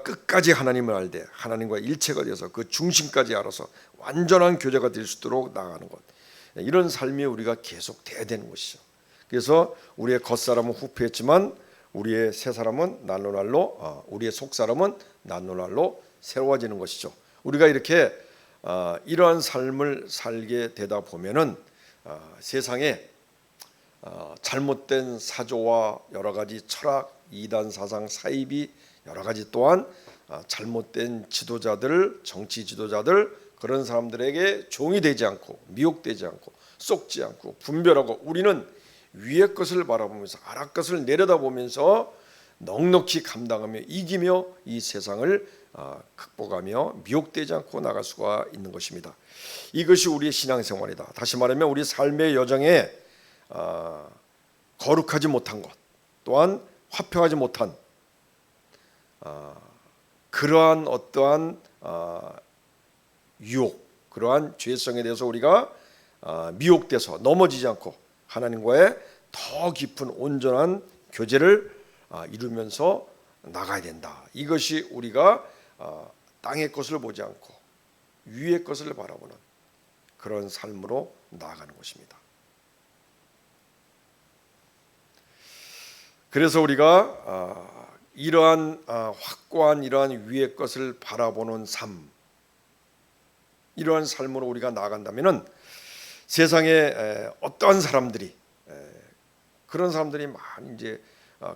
끝까지 하나님을 알되 하나님과 일체가 되어서 그 중심까지 알아서 완전한 교제가 될 수 있도록 나아가는 것, 이런 삶이 우리가 계속 돼야 되는 것이죠. 그래서 우리의 겉사람은 후패했지만 우리의 새사람은 날로 우리의 속사람은 날로 새로워지는 것이죠. 우리가 이렇게 이러한 삶을 살게 되다 보면은 세상에 잘못된 사조와 여러 가지 철학, 이단 사상, 사이비, 여러 가지 또한 잘못된 지도자들, 정치 지도자들, 그런 사람들에게 종이 되지 않고 미혹되지 않고 쏙지 않고 분별하고, 우리는 위의 것을 바라보면서 아랫 것을 내려다보면서 넉넉히 감당하며 이기며 이 세상을 극복하며 미혹되지 않고 나갈 수가 있는 것입니다. 이것이 우리의 신앙생활이다. 다시 말하면 우리 삶의 여정에 거룩하지 못한 것, 또한 화평하지 못한 그러한 어떠한 유혹, 그러한 죄성에 대해서 우리가 미혹돼서 넘어지지 않고 하나님과의 더 깊은 온전한 교제를 이루면서 나가야 된다. 이것이 우리가 땅의 것을 보지 않고 위의 것을 바라보는 그런 삶으로 나아가는 것입니다. 그래서 우리가 이러한 확고한 이러한 위의 것을 바라보는 삶, 이러한 삶으로 우리가 나아간다면은 세상에 어떠한 사람들이 그런 사람들이 많이 이제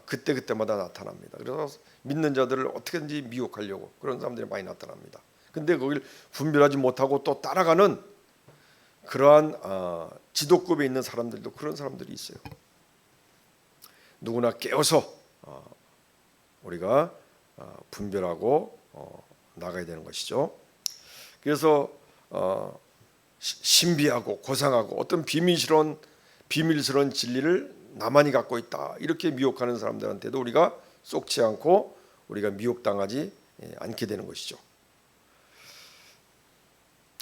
그때 그때마다 나타납니다. 그래서 믿는 자들을 어떻게든지 미혹하려고 그런 사람들이 많이 나타납니다. 근데 거기를 분별하지 못하고 또 따라가는 그러한 지도급에 있는 사람들도 그런 사람들이 있어요. 누구나 깨어서 우리가 분별하고 나가야 되는 것이죠. 그래서 신비하고 고상하고 어떤 비밀스러운 진리를 나만이 갖고 있다 이렇게 미혹하는 사람들한테도 우리가 쏙지 않고 우리가 미혹당하지 않게 되는 것이죠.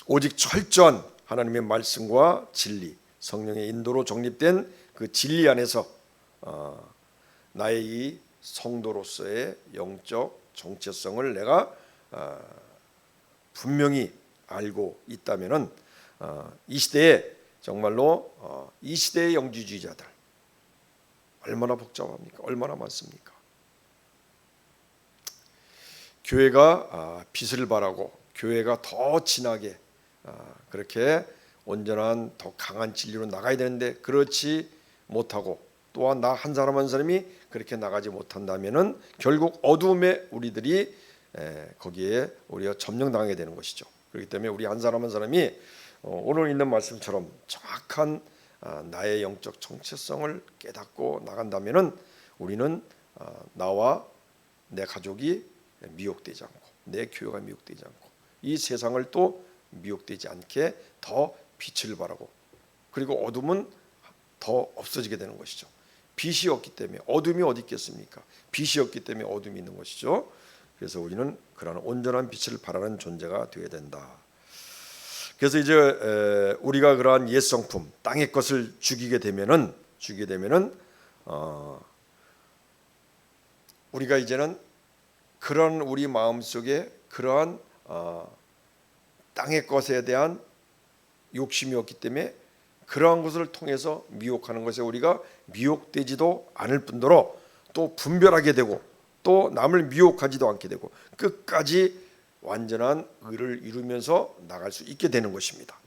오직 철저한 하나님의 말씀과 진리, 성령의 인도로 정립된 그 진리 안에서 나의 이 성도로서의 영적 정체성을 내가 분명히 알고 있다면은 이 시대에 정말로 이 시대의 영지주의자들 얼마나 복잡합니까? 얼마나 많습니까? 교회가 빛을 발하고 교회가 더 진하게 그렇게 온전한 더 강한 진리로 나가야 되는데 그렇지 못하고 또한 나 한 사람 한 사람이 그렇게 나가지 못한다면은 결국 어두움에 우리들이 거기에 우리가 점령당하게 되는 것이죠. 그렇기 때문에 우리 한 사람 한 사람이 오늘 있는 말씀처럼 정확한 나의 영적 정체성을 깨닫고 나간다면은 우리는 나와 내 가족이 미혹되지 않고 내 교회가 미혹되지 않고 이 세상을 또 미혹되지 않게 더 빛을 발하고 그리고 어둠은 더 없어지게 되는 것이죠. 빛이 없기 때문에 어둠이 어디 있겠습니까? 빛이 없기 때문에 어둠이 있는 것이죠. 그래서 우리는 그러한 온전한 빛을 발하는 존재가 되어야 된다. 그래서 이제 우리가 그러한 옛 성품 땅의 것을 죽이게 되면은 우리가 이제는 그런 우리 마음 속에 그러한 땅의 것에 대한 욕심이 없기 때문에 그러한 것을 통해서 미혹하는 것에 우리가 미혹되지도 않을 뿐더러 또 분별하게 되고 또 남을 미혹하지도 않게 되고 끝까지 완전한 의를 이루면서 나갈 수 있게 되는 것입니다.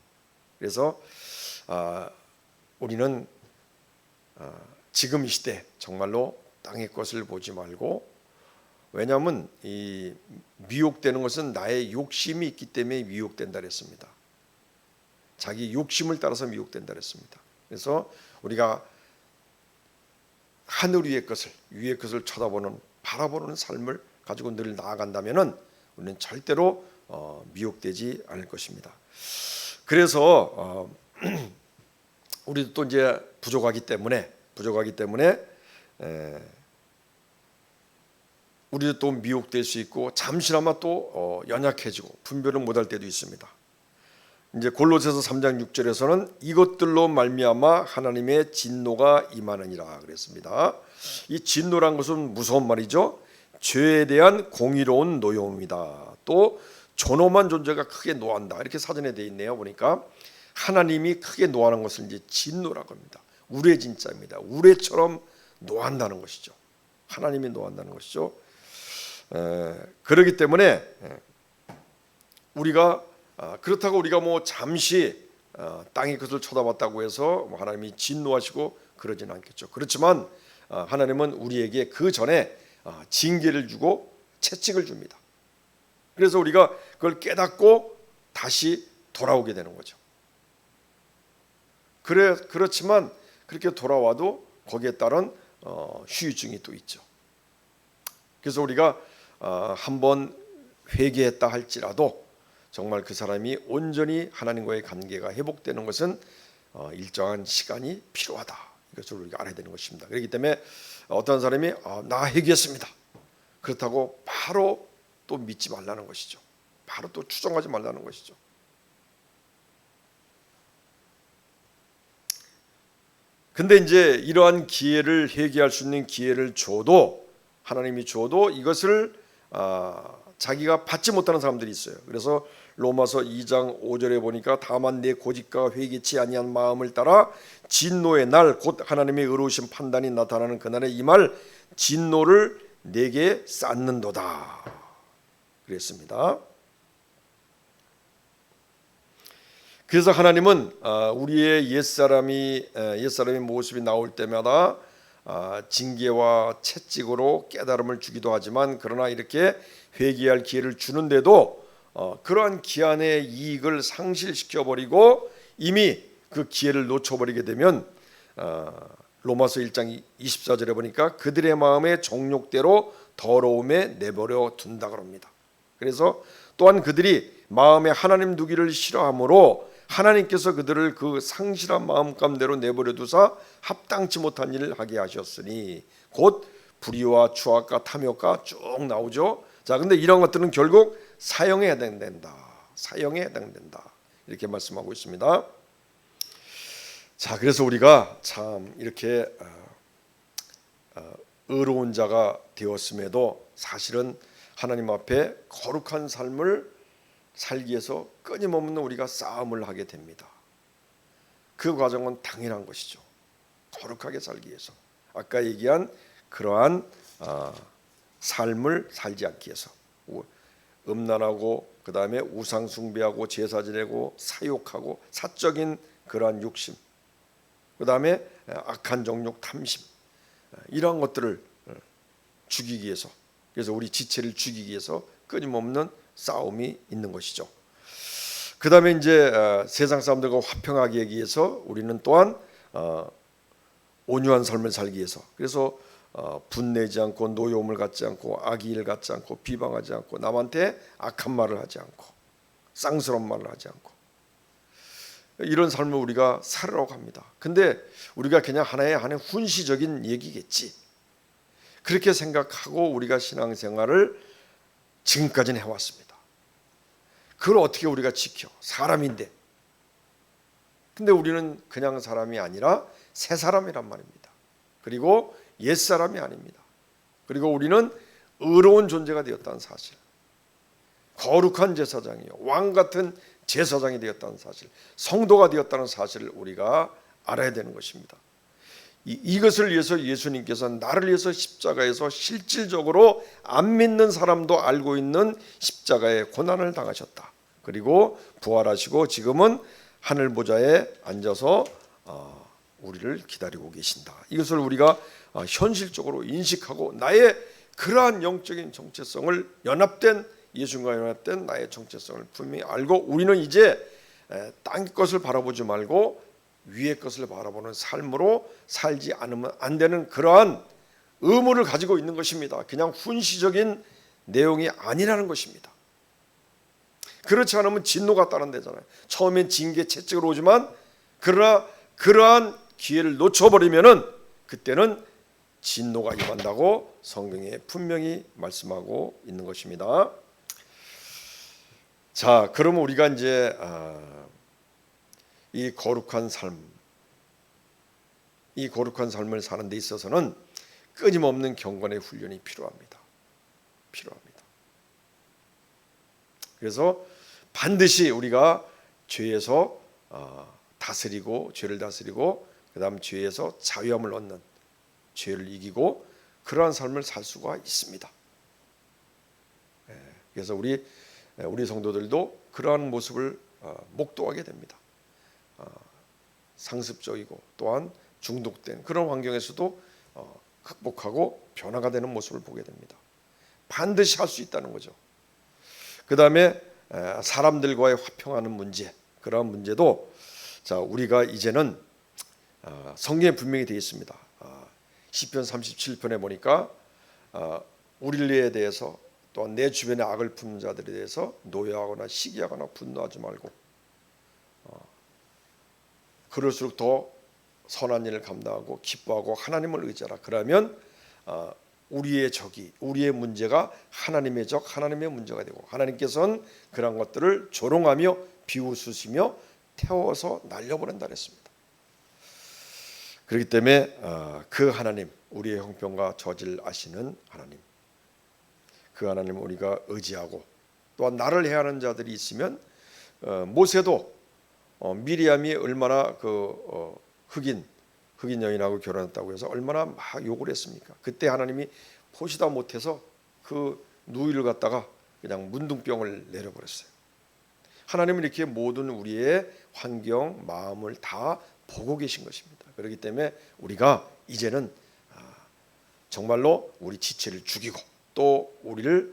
그래서 우리는 지금 이 시대 정말로 땅의 것을 보지 말고 왜냐하면 이 미혹되는 것은 나의 욕심이 있기 때문에 미혹된다 그랬습니다. 자기 욕심을 따라서 미혹된다 그랬습니다. 그래서 우리가 하늘 위의 것을 쳐다보는 바라보는 삶을 가지고 늘 나아간다면은 우리는 절대로 미혹되지 않을 것입니다. 그래서 우리도 또 이제 부족하기 때문에 우리도 또 미혹될 수 있고 잠시나마 또 연약해지고 분별을 못할 때도 있습니다. 이제 골로새서 3장 6절에서는 이것들로 말미암아 하나님의 진노가 임하느니라 그랬습니다. 이 진노란 것은 무서운 말이죠. 죄에 대한 공의로운 노여움이다. 또 존엄한 존재가 크게 노한다. 이렇게 사전에 되어 있네요. 보니까 하나님이 크게 노하는 것을 이제 진노라고 합니다. 우레 진짜입니다. 우레처럼 노한다는 것이죠. 하나님이 노한다는 것이죠. 그렇기 때문에 우리가 그렇다고 우리가 뭐 잠시 땅의 것을 쳐다봤다고 해서 뭐 하나님이 진노하시고 그러지는 않겠죠. 그렇지만 하나님은 우리에게 그 전에 징계를 주고 채찍을 줍니다. 그래서 우리가 그걸 깨닫고 다시 돌아오게 되는 거죠. 그렇지만 그렇게 돌아와도 거기에 따른 후유증이 또 있죠. 그래서 우리가 한번 회개했다 할지라도 정말 그 사람이 온전히 하나님과의 관계가 회복되는 것은 일정한 시간이 필요하다. 이것을 우리가 알아야 되는 것입니다. 그렇기 때문에 어떤 사람이 나 회개했습니다. 그렇다고 바로 또 믿지 말라는 것이죠. 바로 또 추정하지 말라는 것이죠. 근데 이제 이러한 기회를 회개할 수 있는 기회를 줘도 하나님이 줘도 이것을 자기가 받지 못하는 사람들이 있어요. 그래서 로마서 2장 5절에 보니까 다만 내 고집과 회개치 아니한 마음을 따라 진노의 날 곧 하나님의 의로우신 판단이 나타나는 그날에 임할 진노를 내게 쌓는도다 그랬습니다. 그래서 하나님은 우리의 옛사람의 모습이 나올 때마다 징계와 채찍으로 깨달음을 주기도 하지만 그러나 이렇게 회개할 기회를 주는데도 그러한 기한의 이익을 상실시켜버리고 이미 그 기회를 놓쳐버리게 되면 로마서 1장 24절에 보니까 그들의 마음의 정욕대로 더러움에 내버려 둔다 그럽니다. 그래서 또한 그들이 마음에 하나님 두기를 싫어하므로 하나님께서 그들을 그 상실한 마음 가운데로 내버려 두사 합당치 못한 일을 하게 하셨으니 곧 불의와 추악과 탐욕과 쭉 나오죠. 자, 근데 이런 것들은 결국 사형에 해당된다. 사형에 해당된다. 이렇게 말씀하고 있습니다. 자, 그래서 우리가 참 이렇게 의로운 자가 되었음에도 사실은 하나님 앞에 거룩한 삶을 살기 위해서 끊임없는 우리가 싸움을 하게 됩니다. 그 과정은 당연한 것이죠. 거룩하게 살기 위해서 아까 얘기한 그러한 삶을 살지 않기 위해서 음란하고 그 다음에 우상 숭배하고 제사 지내고 사욕하고 사적인 그러한 욕심, 그 다음에 악한 정욕, 탐심 이러한 것들을 죽이기 위해서, 그래서 우리 지체를 죽이기 위해서 끊임없는 싸움이 있는 것이죠. 그 다음에 이제 세상 사람들과 화평하게 하기 위해서 우리는 또한 온유한 삶을 살기 위해서, 그래서 분내지 않고 노여움을 갖지 않고 악의를 갖지 않고 비방하지 않고 남한테 악한 말을 하지 않고 쌍스러운 말을 하지 않고 이런 삶을 우리가 살으라고 합니다. 근데 우리가 그냥 하나의 훈시적인 얘기겠지 그렇게 생각하고 우리가 신앙생활을 지금까지는 해왔습니다. 그걸 어떻게 우리가 지켜? 사람인데. 근데 우리는 그냥 사람이 아니라 새 사람이란 말입니다. 그리고 옛 사람이 아닙니다. 그리고 우리는 의로운 존재가 되었다는 사실, 거룩한 제사장이요 왕 같은 제사장이 되었다는 사실, 성도가 되었다는 사실을 우리가 알아야 되는 것입니다. 이것을 위해서 예수님께서 나를 위해서 십자가에서 실질적으로 안 믿는 사람도 알고 있는 십자가의 고난을 당하셨다. 그리고 부활하시고 지금은 하늘 보좌에 앉아서 우리를 기다리고 계신다. 이것을 우리가 현실적으로 인식하고 나의 그러한 영적인 정체성을 예수님과 연합된 나의 정체성을 분명히 알고 우리는 이제 땅 것을 바라보지 말고 위의 것을 바라보는 삶으로 살지 않으면 안 되는 그러한 의무를 가지고 있는 것입니다. 그냥 훈시적인 내용이 아니라는 것입니다. 그렇지 않으면 진노가 따른다잖아요. 처음엔 징계 채찍으로 오지만 그러나 그러한 기회를 놓쳐버리면은 그때는 진노가 임한다고 성경에 분명히 말씀하고 있는 것입니다. 자, 그러면 우리가 이제 이 거룩한 삶을 사는 데 있어서는 끊임없는 경건의 훈련이 필요합니다. 그래서 반드시 우리가 죄에서 죄를 다스리고 그다음 죄에서 자유함을 얻는, 죄를 이기고 그러한 삶을 살 수가 있습니다. 그래서 우리 성도들도 그러한 모습을 목도하게 됩니다. 상습적이고 또한 중독된 그런 환경에서도 극복하고 변화가 되는 모습을 보게 됩니다. 반드시 할 수 있다는 거죠. 그 다음에 사람들과의 화평하는 문제, 그러한 문제도 자 우리가 이제는 성경에 분명히 되어 있습니다. 시편 37편에 보니까 우리에 대해서 또한 내 주변의 악을 품는 자들에 대해서 노여하거나 시기하거나 분노하지 말고 그럴수록 더 선한 일을 감당하고 기뻐하고 하나님을 의지하라. 그러면 우리의 적이, 우리의 문제가 하나님의 적, 하나님의 문제가 되고 하나님께서는 그런 것들을 조롱하며 비웃으시며 태워서 날려보낸다 그랬습니다. 그렇기 때문에 그 하나님, 우리의 형편과 저질 아시는 하나님, 그 하나님을 우리가 의지하고, 또한 나를 해하는 자들이 있으면 모세도 미리암이 얼마나 흑인 여인하고 결혼했다고 해서 얼마나 막 욕을 했습니까? 그때 하나님이 보시다 못해서 그 누이를 갖다가 그냥 문둥병을 내려버렸어요. 하나님은 이렇게 모든 우리의 환경, 마음을 다 보고 계신 것입니다. 그렇기 때문에 우리가 이제는 정말로 우리 지체를 죽이고, 또 우리를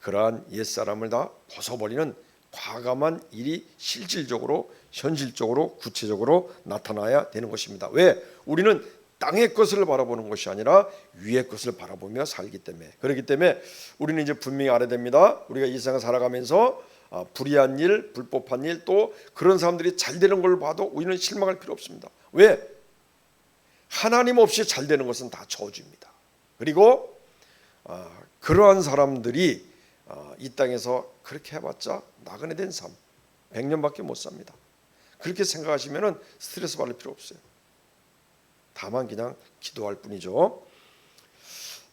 그러한 옛사람을 다 벗어버리는 과감한 일이 실질적으로, 현실적으로, 구체적으로 나타나야 되는 것입니다. 왜? 우리는 땅의 것을 바라보는 것이 아니라 위의 것을 바라보며 살기 때문에. 그렇기 때문에 우리는 이제 분명히 알아야 됩니다. 우리가 이 세상을 살아가면서 불의한 일, 불법한 일, 또 그런 사람들이 잘 되는 걸 봐도 우리는 실망할 필요 없습니다. 왜? 하나님 없이 잘 되는 것은 다 저주입니다. 그리고 그러한 사람들이 이 땅에서 그렇게 해봤자 나그네 된 삶 100년밖에 못 삽니다. 그렇게 생각하시면 스트레스 받을 필요 없어요. 다만 그냥 기도할 뿐이죠.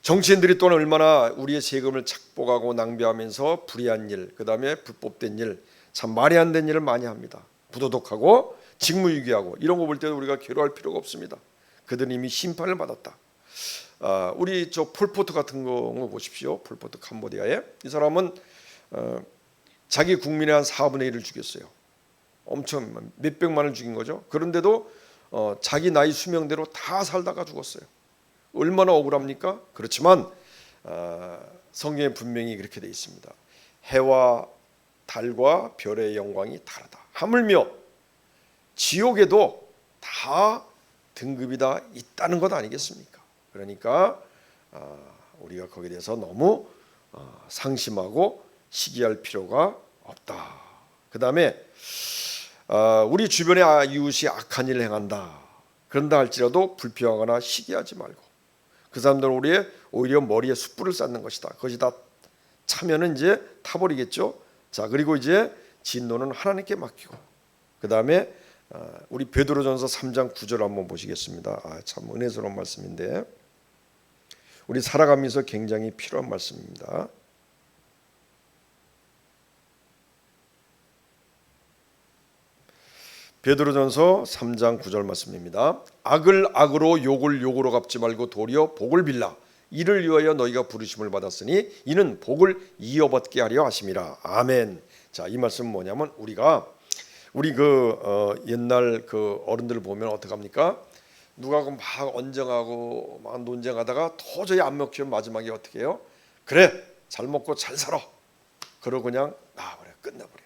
정치인들이 또한 얼마나 우리의 세금을 착복하고 낭비하면서 불의한 일, 그 다음에 불법된 일, 참 말이 안 되는 일을 많이 합니다. 부도덕하고 직무유기하고, 이런 거 볼 때도 우리가 괴로워할 필요가 없습니다. 그들은 이미 심판을 받았다. 우리 저 폴포트 같은 거 보십시오. 폴포트 캄보디아에 이 사람은 자기 국민의 한 4분의 1을 죽였어요. 엄청 몇백만을 죽인 거죠. 그런데도 자기 나이 수명대로 다 살다가 죽었어요. 얼마나 억울합니까? 그렇지만 성경에 분명히 그렇게 되어 있습니다. 해와 달과 별의 영광이 다르다. 하물며 지옥에도 다 등급이 다 있다는 것 아니겠습니까? 그러니까 우리가 거기에 대해서 너무 상심하고 시기할 필요가 없다. 그 다음에 우리 주변의 이웃이 악한 일을 행한다. 그런다 할지라도 불평하거나 시기하지 말고, 그 사람들은 오히려 머리에 숯불을 쌓는 것이다. 그것이 다 차면은 이제 타버리겠죠. 자, 그리고 이제 진노는 하나님께 맡기고, 그 다음에 우리 베드로전서 3장 9절 한번 보시겠습니다. 참 은혜스러운 말씀인데 우리 살아가면서 굉장히 필요한 말씀입니다. 베드로전서 3장 9절 말씀입니다. 악을 악으로 욕을 욕으로 갚지 말고 도리어 복을 빌라. 이를 위하여 너희가 부르심을 받았으니 이는 복을 이어받게 하려 하심이라. 아멘. 자, 이 말씀은 뭐냐면 우리 옛날 그 어른들 보면 어떻게 합니까? 누가 막 언쟁하고 막 논쟁하다가 도저히 안 먹히면 마지막에 어떻게 해요? 그래, 잘 먹고 잘 살아. 그러고 그냥 나와버려, 끝나버려.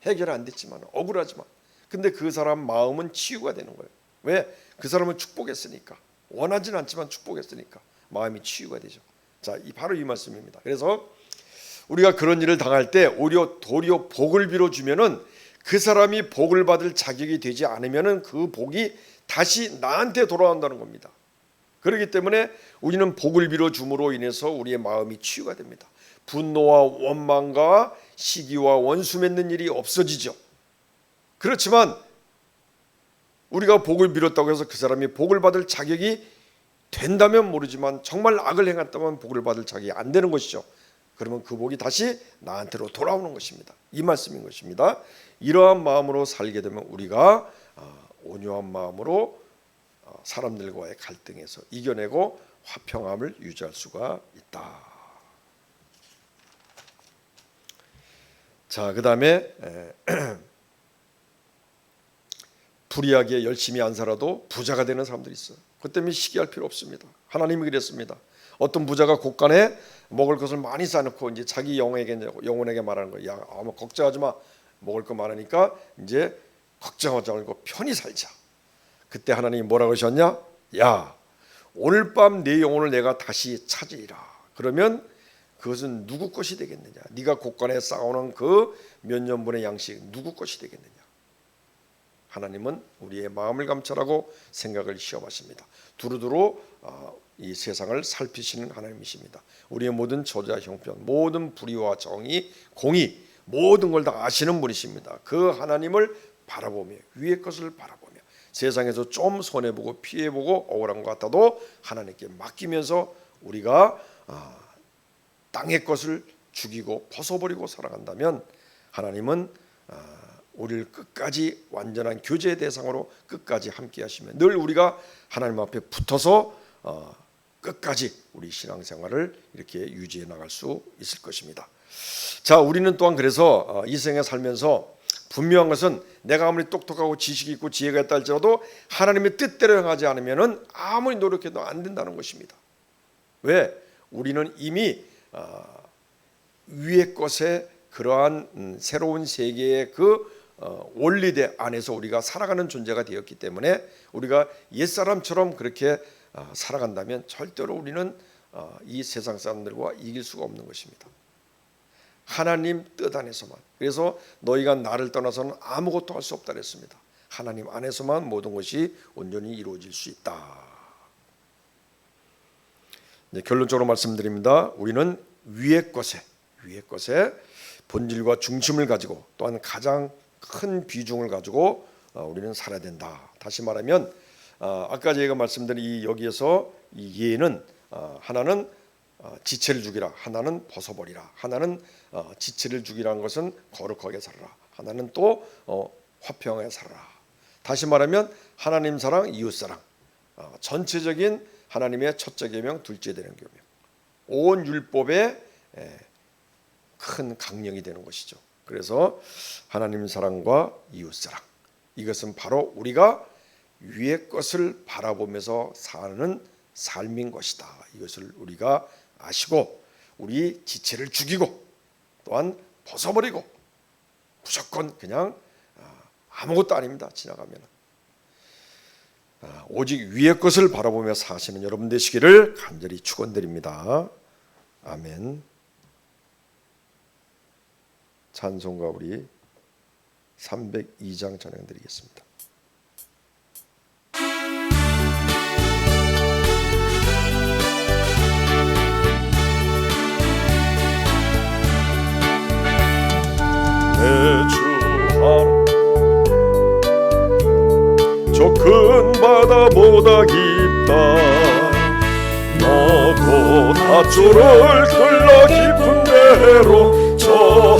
해결 안 됐지만, 억울하지만, 근데 그 사람 마음은 치유가 되는 거예요. 왜? 그 사람은 축복했으니까. 원하지는 않지만 축복했으니까 마음이 치유가 되죠. 자, 바로 이 말씀입니다. 그래서 우리가 그런 일을 당할 때 오히려 도리어 복을 빌어주면은, 그 사람이 복을 받을 자격이 되지 않으면은 그 복이 다시 나한테 돌아온다는 겁니다. 그렇기 때문에 우리는 복을 빌어줌으로 인해서 우리의 마음이 치유가 됩니다. 분노와 원망과 시기와 원수 맺는 일이 없어지죠. 그렇지만 우리가 복을 빌었다고 해서 그 사람이 복을 받을 자격이 된다면 모르지만, 정말 악을 행했다면 복을 받을 자격이 안 되는 것이죠. 그러면 그 복이 다시 나한테로 돌아오는 것입니다. 이 말씀인 것입니다. 이러한 마음으로 살게 되면 우리가 온유한 마음으로 사람들과의 갈등에서 이겨내고 화평함을 유지할 수가 있다. 자, 그 다음에 불의하게 열심히 안 살아도 부자가 되는 사람들이 있어요. 그 때문에 시기할 필요 없습니다. 하나님이 그랬습니다. 어떤 부자가 곳간에 먹을 것을 많이 쌓아놓고 이제 자기 영혼에게 말하는 거예요. 야, 아무 걱정하지 마. 먹을 거 많으니까 이제 걱정하지 말고 편히 살자. 그때 하나님이 뭐라고 하셨냐? 야, 오늘 밤 내 영혼을 내가 다시 찾으리라. 그러면 그것은 누구 것이 되겠느냐? 네가 곳간에 쌓아놓은 그 몇 년분의 양식 누구 것이 되겠느냐? 하나님은 우리의 마음을 감찰하고 생각을 시험하십니다. 두루두루 이 세상을 살피시는 하나님이십니다. 우리의 모든 저주와 형편, 모든 불의와 정의, 공의, 모든 걸 다 아시는 분이십니다. 그 하나님을 바라보며, 위의 것을 바라보며 세상에서 좀 손해보고 피해보고 억울한 것 같아도 하나님께 맡기면서 우리가 땅의 것을 죽이고 벗어버리고 살아간다면 하나님은 우리를 끝까지 완전한 교제의 대상으로 끝까지 함께 하시면 늘 우리가 하나님 앞에 붙어서 끝까지 우리 신앙생활을 이렇게 유지해 나갈 수 있을 것입니다. 자, 우리는 또한 그래서 이 생에 살면서 분명한 것은 내가 아무리 똑똑하고 지식이 있고 지혜가 있다 할지라도 하나님의 뜻대로 행하지 않으면 아무리 노력해도 안 된다는 것입니다. 왜? 우리는 이미 위의 것에 그러한 새로운 세계의 그 원리대 안에서 우리가 살아가는 존재가 되었기 때문에 우리가 옛사람처럼 그렇게 살아간다면 절대로 우리는 이 세상 사람들과 이길 수가 없는 것입니다. 하나님 뜻 안에서만. 그래서 너희가 나를 떠나서는 아무것도 할 수 없다 그랬습니다. 하나님 안에서만 모든 것이 온전히 이루어질 수 있다. 네, 결론적으로 말씀드립니다. 우리는 위의 것에 본질과 중심을 가지고 또한 가장 큰 비중을 가지고 우리는 살아야 된다. 다시 말하면 아까 제가 말씀드린 이 여기에서 이 예는 하나는 지체를 죽이라, 하나는 벗어버리라, 하나는 지체를 죽이라는 것은 거룩하게 살아라, 하나는 또 화평하게 살아라. 다시 말하면 하나님 사랑, 이웃 사랑, 전체적인 하나님의 첫째 계명, 둘째 되는 계명, 온 율법의 큰 강령이 되는 것이죠. 그래서 하나님 사랑과 이웃 사랑, 이것은 바로 우리가 위의 것을 바라보면서 사는 삶인 것이다. 이것을 우리가 아시고 우리 지체를 죽이고 또한 벗어버리고 무조건 그냥 아무것도 아닙니다. 지나가면 오직 위의 것을 바라보며 사시는 여러분 되시기를 간절히 축원드립니다. 아멘. 찬송가 우리 302장 찬양드리겠습니다. 내 주 저 큰 바다보다 깊다. 너도 닷줄을 흘러 깊은 데로 저